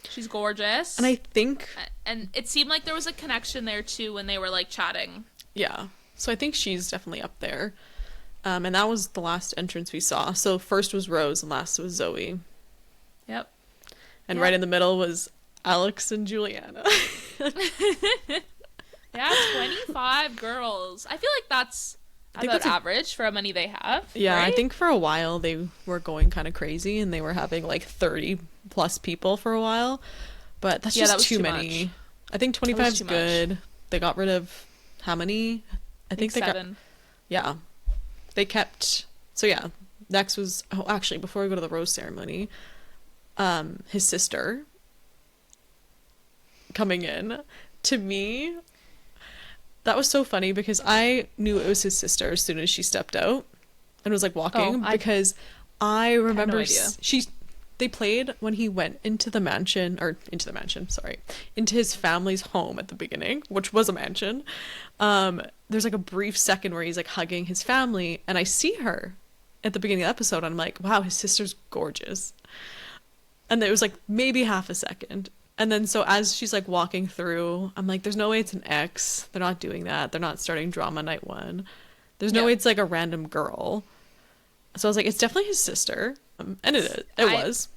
She's gorgeous.
And I think,
And it seemed like there was a connection there too when they were like chatting.
yeah. So I think she's definitely up there. And that was the last entrance we saw. So first was Rose and last was Zoe.
Yep.
And
Yeah.
right in the middle was Alex and Juliana.
Yeah, 25 girls. I feel like that's
I think
about
that's a
average for how many they have,
Yeah, I
right?
think for a while they were going kind of crazy and they were having like 30 plus people for a while, but that's
Yeah, that
just
was
too
too much.
many. I think
That was
25's
too much.
good. They got rid of how many? I
I think
think they got,
7.
yeah, they kept, so yeah, next was, oh, actually, before we go to the rose ceremony, his sister coming in. To me, that was so funny because I knew it was his sister as soon as she stepped out and was like
Oh,
walking
I
because I
had no
remember
idea.
they played when he went into the mansion or into the mansion, sorry, into his family's home at the beginning, which was a mansion. There's like a brief second where he's like hugging his family and I see her at the beginning of the episode and I'm like, wow, his sister's gorgeous. And it was like maybe half a second. And then so as she's like walking through, I'm like, there's no way it's an ex. They're not doing that. They're not starting drama night one. There's no
Yeah.
way it's like a random girl. So I was like, it's definitely his sister. And it is. It
I
was.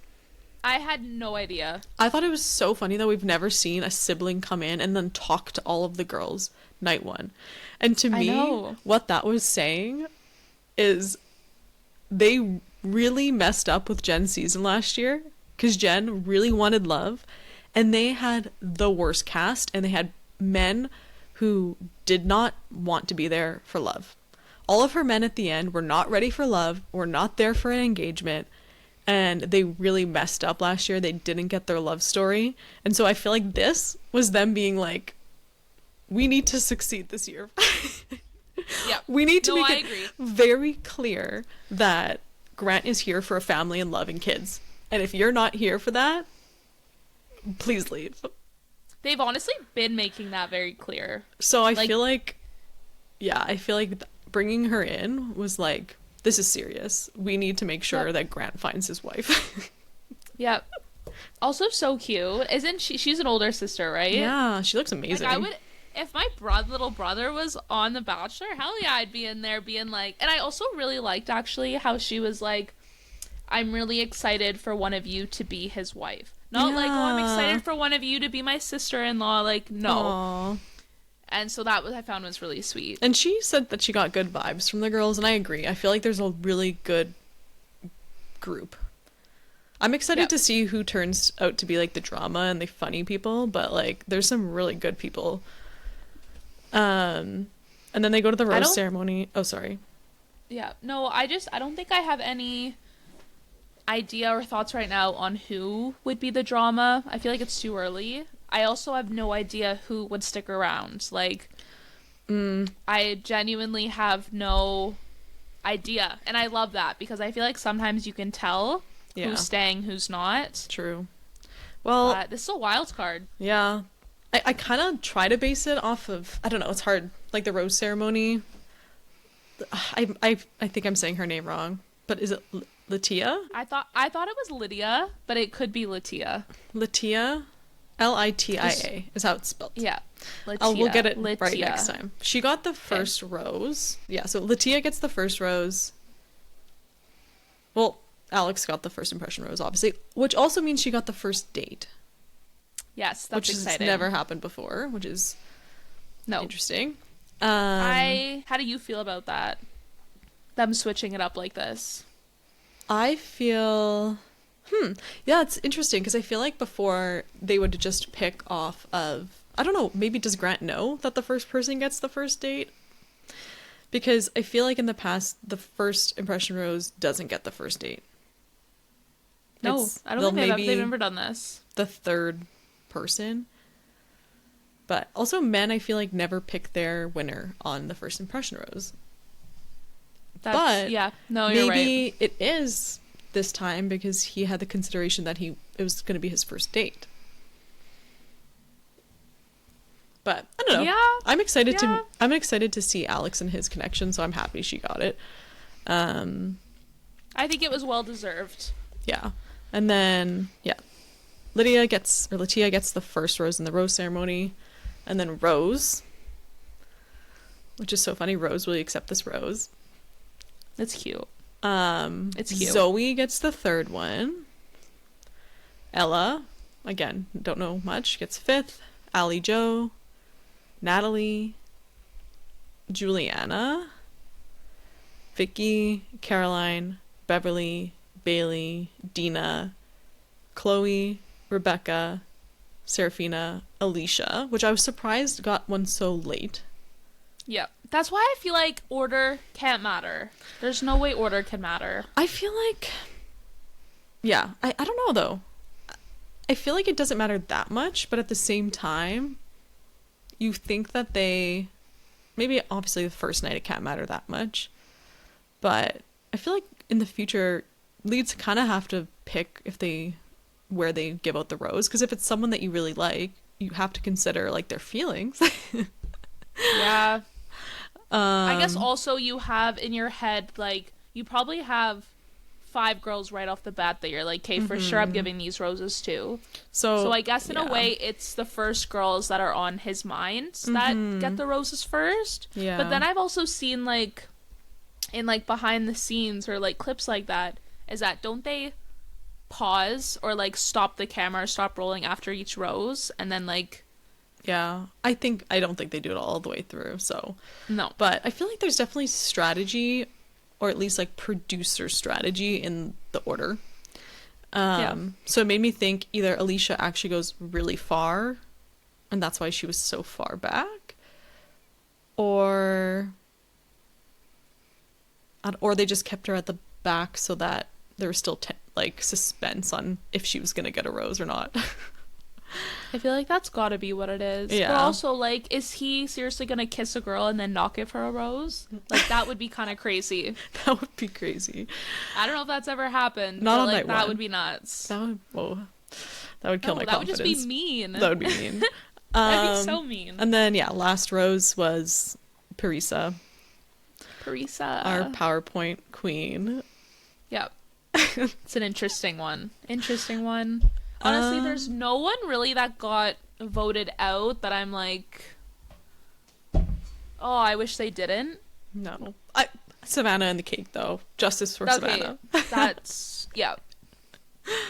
I had no idea.
I thought it was so funny that we've never seen a sibling come in and then talk to all of the girls night one. And to
I
me,
know.
what that was saying is they really messed up with Jen's season last year because Jen really wanted love and they had the worst cast and they had men who did not want to be there for love. All of her men at the end were not ready for love, were not there for an engagement, and they really messed up last year. They didn't get their love story. And so I feel like this was them being like, we need to succeed this year.
Yeah.
We need to
No,
make
I
it
agree.
very clear that Grant is here for a family and love and kids. And if you're not here for that, please leave.
They've honestly been making that very clear.
So I
Like,
feel like, yeah, I feel like bringing her in was like, this is serious. We need to make sure
Yep.
that Grant finds his wife.
yeah. Also so cute. Isn't she? She's an older sister, right?
Yeah, she looks
Like
amazing.
I would, if my little brother was on The Bachelor, hell yeah, I'd be in there being like. And I also really liked actually how she was like, "I'm really excited for one of you to be his wife." Not like, "Oh, I'm
Yeah.
excited for one of you to be my sister-in-law." Like, no.
Aw.
And so that was I found was really sweet.
And she said that she got good vibes from the girls, and I agree. I feel like there's a really good group. I'm excited
Yep.
to see who turns out to be like the drama and the funny people, but like there's some really good people. And then they go to the
I
rose
don't.
ceremony. Oh, sorry.
Yeah. No, I don't think I have any idea or thoughts right now on who would be the drama. I feel like it's too early. I also have no idea who would stick around. Like, I genuinely have no idea. And I love that because I feel like sometimes you can tell
Yeah,
who's staying, who's not.
true. Well,
But this is a wild card.
yeah. I kind of try to base it off of, I don't know, it's hard. Like the rose ceremony. I think I'm saying her name wrong, but is it Latia?
I thought it was Lydia, but it could be Latia.
Latia? Litia is how it's spelled.
Yeah. Latia.
Oh, we'll get it
Latia.
right next time. She got the first rose. Yeah, so Latia gets the first rose. Well, Alex got the first impression rose, obviously, which also means she got the first date,
Yes, that's
which
exciting.
has never happened before, which is
No.
interesting.
How do you feel about that? Them switching it up like this.
I feel, yeah, it's interesting because I feel like before they would just pick off of, I don't know, maybe does Grant know that the first person gets the first date? Because I feel like in the past, the first impression rose doesn't get the first date.
No,
It's-
I don't
they'll
think
maybe
they've ever done this.
the third person. But also men, I feel like never pick their winner on the first impression rose.
That's,
But
yeah, no, you're right.
Maybe it is this time because he had the consideration that it was going to be his first date. But I don't know.
Yeah, yeah.
I'm excited to see Alex and his connection, so I'm happy she got it.
I think it was well deserved.
Yeah. And then Latia gets the first rose in the rose ceremony, and then Rose, which is so funny. Rose, will you accept this rose?
It's cute.
It's
cute.
Zoe gets the third one. Ella, again, don't know much, gets fifth. Allie Joe, Natalie, Juliana, Vicky, Caroline, Beverly, Bailey, Dina, Chloe, Rebecca, Serafina, Alicia, which I was surprised got one so late.
Yeah. That's why I feel like order can't matter. There's no way order can matter.
I feel like, yeah, I don't know though. I feel like it doesn't matter that much, but at the same time, you think that maybe obviously the first night it can't matter that much, but I feel like in the future, leads kind of have to pick where they give out the rose, because if it's someone that you really like, you have to consider like their feelings.
Yeah. I guess also you have in your head, like, you probably have 5 girls right off the bat that you're like, okay, for sure I'm giving these roses to. So I guess in a way it's the first girls that are on his mind that get the roses first.
Yeah.
But then I've also seen like in like behind the scenes or like clips like that, is that don't they pause or like stop the camera, stop rolling after each rose, and then like
Yeah, I don't think they do it all the way through, so.
no.
But I feel like there's definitely strategy, or at least like producer strategy in the order. So it made me think either Alicia actually goes really far, and that's why she was so far back, or they just kept her at the back so that there was still like suspense on if she was gonna get a rose or not.
I feel like that's gotta be what it is.
Yeah.
But also, like, is he seriously gonna kiss a girl and then not give her a rose? Like, that would be kind of crazy.
That would be crazy.
I don't know if that's ever happened.
Not
but,
on
like,
night
that
one.
would be nuts.
That would kill my
that would
confidence.
just be mean.
That would be mean.
That'd be so mean.
And then, yeah, last rose was Parisa,
Parisa.
our PowerPoint queen.
Yep. It's an interesting one. Honestly, there's no one really that got voted out that I'm like, oh, I wish they didn't.
No. Savannah and the cake, though. Justice for
Okay,
Savannah.
that's, yeah.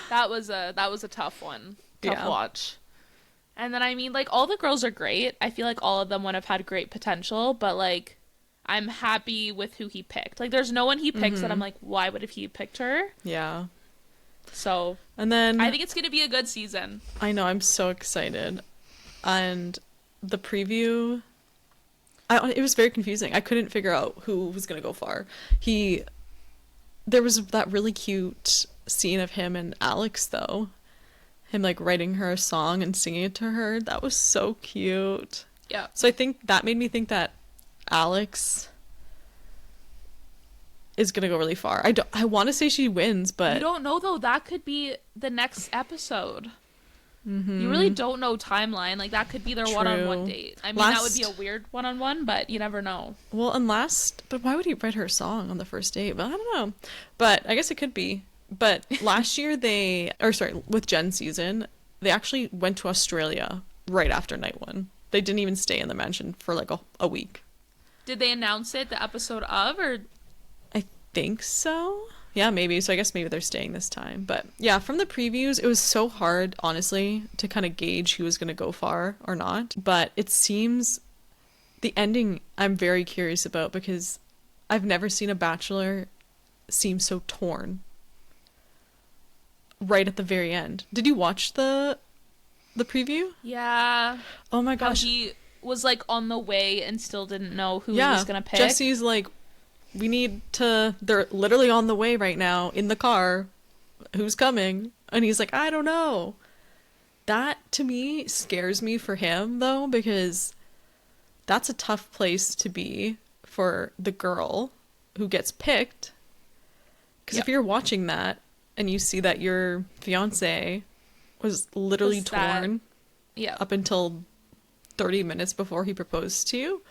That was a tough one. Tough watch. And then, I mean, like, all the girls are great. I feel like all of them would have had great potential, but, like, I'm happy with who he picked. Like, there's no one he picks that I'm like, why would have he picked her?
Yeah.
So,
And then
I think it's going to be a good season.
I know, I'm so excited. And the preview, it was very confusing. I couldn't figure out who was going to go far. There was that really cute scene of him and Alex, though. Him, like, writing her a song and singing it to her. That was so cute.
Yeah.
So I think that made me think that Alex is gonna go really far. I want to say she wins, but
You don't know, though. That could be the next episode. You really don't know timeline. Like, that could be their
True.
one-on-one date. I mean, that would be a weird one-on-one, but you never know.
Well, but why would he write her a song on the first date? But I don't know. But I guess it could be. But last year with Jen's season, they actually went to Australia right after night one. They didn't even stay in the mansion for like a week.
Did they announce it the episode of, or?
I think so. Yeah, maybe. So I guess maybe they're staying this time. But yeah, from the previews, it was so hard, honestly, to kind of gauge who was going to go far or not. But it seems the ending I'm very curious about, because I've never seen a Bachelor seem so torn right at the very end. Did you watch the preview?
Yeah.
Oh my
How
gosh.
he was, like, on the way and still didn't know who he was going to pick.
Jesse's like, they're literally on the way right now in the car. Who's coming? And he's like, I don't know. That, to me, scares me for him, though, because that's a tough place to be for the girl who gets picked. Because if you're watching that and you see that your fiance was literally torn up until 30 minutes before he proposed to you.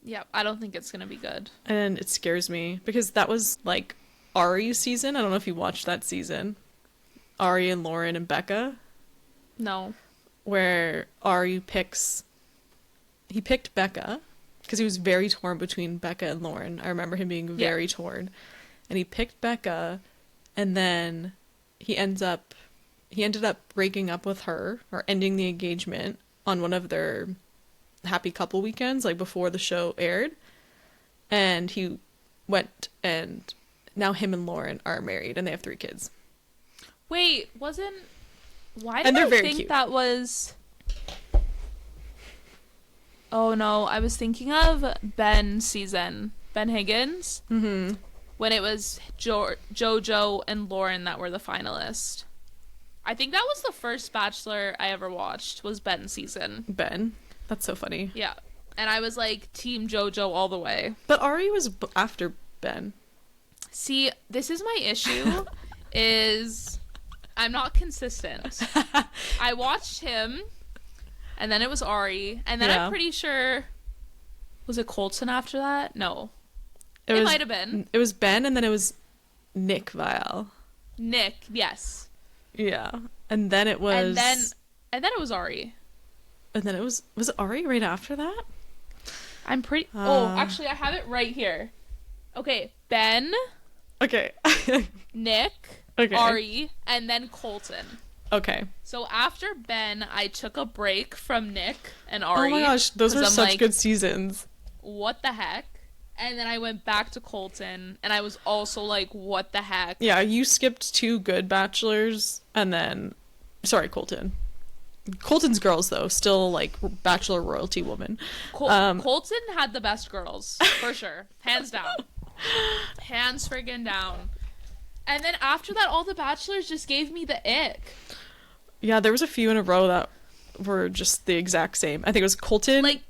Yeah, I don't think it's going to be good.
And it scares me because that was like Ari's season. I don't know if you watched that season. Ari and Lauren and Becca.
No.
Where Ari picked Becca because he was very torn between Becca and Lauren. I remember him being very torn. And he picked Becca, and then he ends up he ended up breaking up with her or ending the engagement on one of their happy couple weekends, like before the show aired. And he went, and now him and Lauren are married and they have 3 kids.
Wait, wasn't... Why did
And they're
I
very
think
cute.
that was... Oh no, I was thinking of Ben season. Ben Higgins.
Mm-hmm.
When it was JoJo and Lauren that were the finalists. I think that was the first Bachelor I ever watched, was Ben season.
Ben. That's so funny.
Yeah. And I was like, Team JoJo all the way.
But Ari was after Ben.
See, this is my issue, is I'm not consistent. I watched him, and then it was Ari, and then I'm pretty sure... Was it Colton after that? No. It might have been.
It was Ben, and then it was Nick Vial.
Nick, yes.
Yeah. And then it was...
And then it was Ari.
And then it was it Ari right after that?
I'm pretty... actually, I have it right here. Okay, Ben...
Okay.
Nick,
okay.
Ari, and then Colton.
Okay.
So after Ben, I took a break from Nick and Ari.
Oh my gosh, those were such good seasons.
What the heck? And then I went back to Colton, and I was also like, what the heck?
Yeah, you skipped 2 good Bachelors, and then... Sorry, Colton. Colton's girls, though, still, like, Bachelor royalty woman.
Colton had the best girls, for sure. Hands down. Hands friggin' down. And then after that, all the Bachelors just gave me the ick.
Yeah, there was a few in a row that were just the exact same. I think it was Colton.
Like,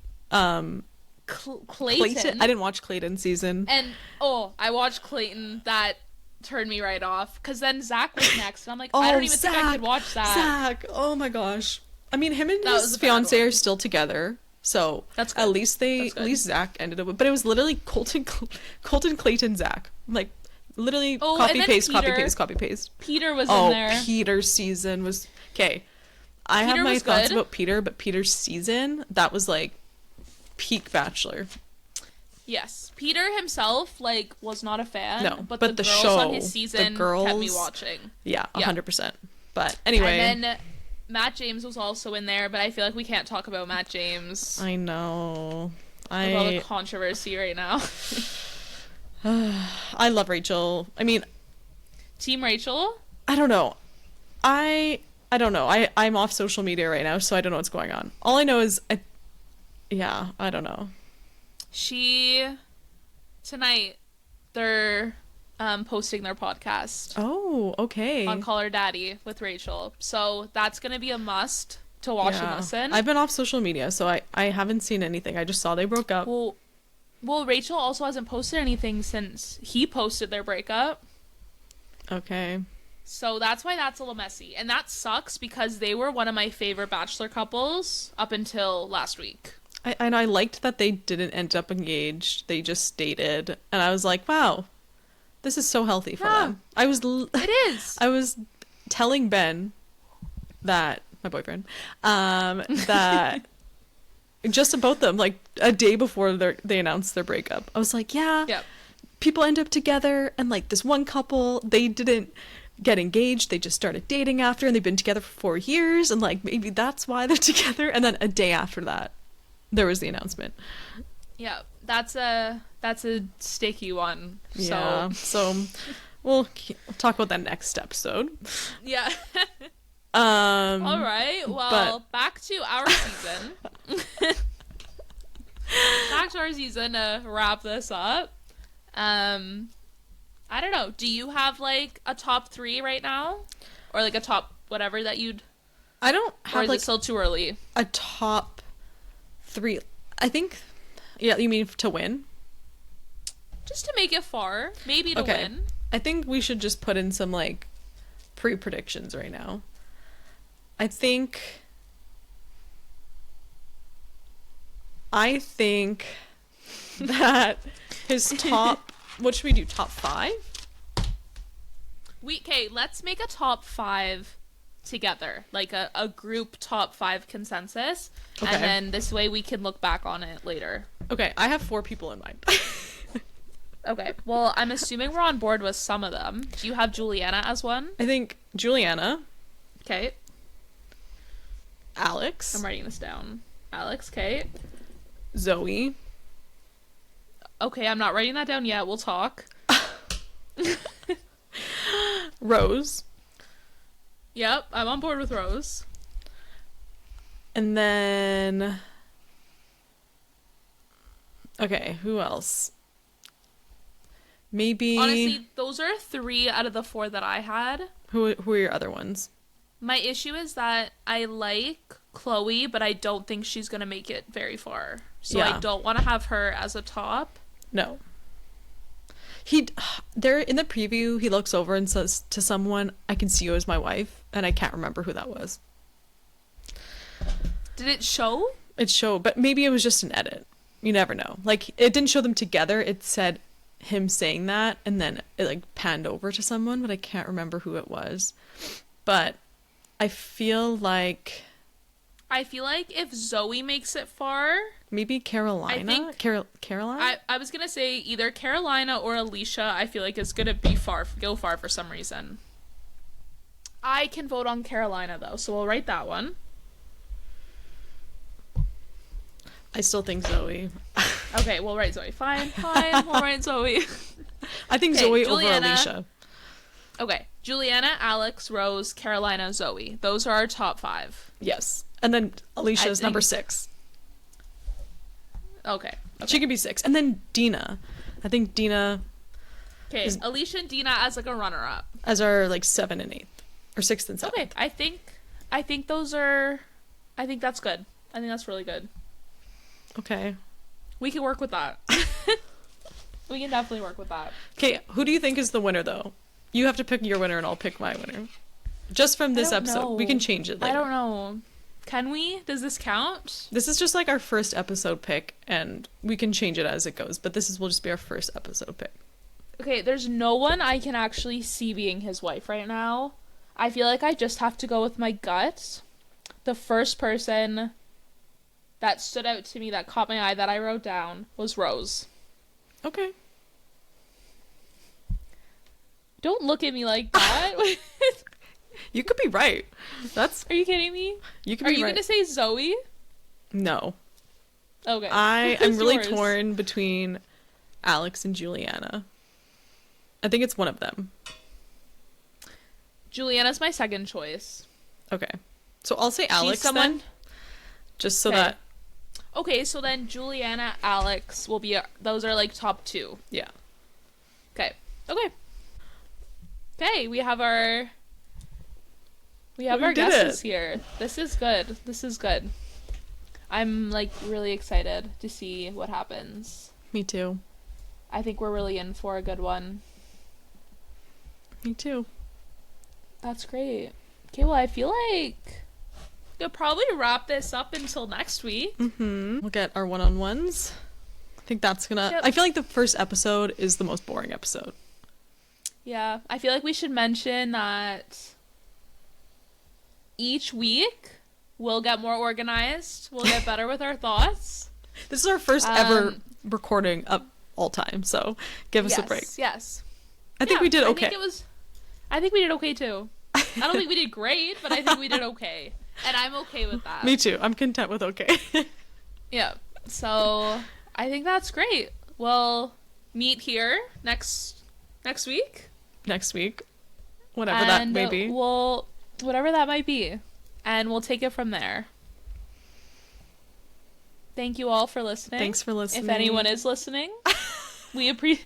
Clayton.
I didn't watch Clayton's season.
And, I watched Clayton. That turned me right off. Because then Zach was next. And I'm like, I don't even think I could watch Zach.
Zach. Oh my gosh. I mean, him and his fiance are still together. So
that's good.
At least Zach ended up with, but it was literally Colton, Clayton, Zach. Like, literally copy paste.
Peter was in there.
Oh, Peter's season was... Okay. I have my thoughts about Peter, but Peter's season, that was like peak Bachelor.
Yes. Peter himself, like, was not a fan.
No,
but
the
girls
show
on his season kept me watching.
Yeah, 100%. But anyway.
And then Matt James was also in there, but I feel like we can't talk about Matt James.
I know.
With all the controversy right now.
I love Rachel. I mean...
Team Rachel?
I don't know. I don't know. I'm off social media right now, so I don't know what's going on. All I know is... I don't know.
Tonight, they're posting their podcast.
Oh, okay.
On Call Her Daddy with Rachel. So that's going to be a must to watch and listen.
I've been off social media, so I haven't seen anything. I just saw they broke up.
Well, Rachel also hasn't posted anything since he posted their breakup.
Okay.
So that's why that's a little messy. And that sucks because they were one of my favorite Bachelor couples up until last week.
I liked that they didn't end up engaged. They just dated. And I was like, wow, this is so healthy for them. It
is.
I was telling Ben that, my boyfriend, that just about them, like a day before they announced their breakup. I was like, people end up together, and like this one couple, they didn't get engaged, they just started dating after, and they've been together for 4 years, and like maybe that's why they're together. And then a day after that, there was the announcement.
Yeah, that's a sticky one.
Yeah, so we'll talk about that next episode.
Yeah. All right. Well, back to our season. Back to our season to wrap this up. I don't know. Do you have like a top 3 right now, or like a top whatever that you'd?
I don't have. Or is
it still too early?
A top 3. I think. Yeah, you mean to win?
Just to make it far, maybe to win.
I think we should just put in some like pre-predictions right now. I think that his top... What should we do? Top 5?
Let's make a top 5 together. Like a group top 5 consensus. Okay. And then this way we can look back on it later.
Okay, I have 4 people in mind.
Okay, well, I'm assuming we're on board with some of them. Do you have Juliana as one?
I think Juliana.
Kate.
Alex.
I'm writing this down. Alex, Kate.
Zoe.
Okay, I'm not writing that down yet. We'll talk.
Rose.
Yep, I'm on board with Rose.
And then... Okay, who else? Maybe...
Honestly, those are 3 out of the 4 that I had.
Who are your other ones?
My issue is that I like Chloe, but I don't think she's going to make it very far. So
Yeah.
I don't want to have her as a top.
No. There in the preview, he looks over and says to someone, "I can see you as my wife," and I can't remember who that was.
Did it show?
It showed, but maybe it was just an edit. You never know. Like, it didn't show them together. It said him saying that, and then it like panned over to someone, but I can't remember who it was. But I feel like
if Zoe makes it far,
maybe Carolina.
I think
Caroline.
I was gonna say either Carolina or Alicia. I feel like is gonna go far for some reason. I can vote on Carolina though, so we'll write that one.
I still think Zoe.
Okay, we'll write Zoe. Fine, we'll write Zoe.
I think
Okay,
Zoe
Juliana.
over Alicia.
Okay, Juliana, Alex, Rose, Carolina, Zoe. Those are our top 5.
Yes, and then Alicia is
think-
number 6.
Okay.
She could be 6, and then Dina. I think Dina
Okay, Alicia and Dina as like a runner-up.
as our like 7 and 8, or 6th and 7th.
Okay, I think those are. I think that's good. I think that's really good.
Okay.
We can work with that. We can definitely work with that.
Okay, who do you think is the winner though? You have to pick your winner, and I'll pick my winner. Just from this
don't
episode,
know.
we can change it later.
I don't know. Can we? Does this count?
This is just like our first episode pick, and we can change it as it goes. But will just be our first episode pick.
Okay, there's no one I can actually see being his wife right now. I feel like I just have to go with my gut. The first person that stood out to me, that caught my eye, that I wrote down was Rose.
Okay.
Don't look at me like that.
You could be right.
Are you kidding me?
You could
Are
be
you
right.
gonna say Zoe?
No.
Okay.
I'm
Who's
really
yours?
torn between Alex and Juliana. I think it's one of them.
Juliana's my second choice.
Okay. So I'll say Alex then. Just so
Okay.
that...
Okay, so then Juliana, Alex will be... Those are like top 2.
Yeah.
Okay. Okay, we have our... We have our
did
guesses
it.
here. This is good. I'm like really excited to see what happens.
Me too.
I think we're really in for a good one.
Me too.
That's great. Okay, well, I feel like you'll probably wrap this up until next week.
Mm-hmm. We'll get our one-on-ones. I think that's gonna...
Yep.
I feel like the first episode is the most boring episode.
Yeah, I feel like we should mention that each week we'll get more organized. We'll get better with our thoughts.
This is our first ever recording of all time, so give us a break.
Yes.
I think we did okay.
I think we did okay too. I don't think we did great, but I think we did okay. And I'm okay with that.
Me too. I'm content with okay.
Yeah. So I think that's great. We'll meet here next week.
Next week. Whatever that may be.
Whatever that might be. And we'll take it from there. Thank you all for listening.
Thanks for listening.
If anyone is listening, we appreciate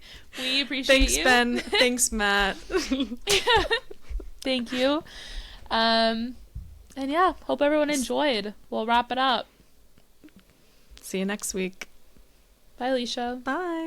Thanks,
you.
Ben. Thanks, Matt.
Thank you. And yeah, hope everyone enjoyed. We'll wrap it up.
See you next week.
Bye, Alicia.
Bye.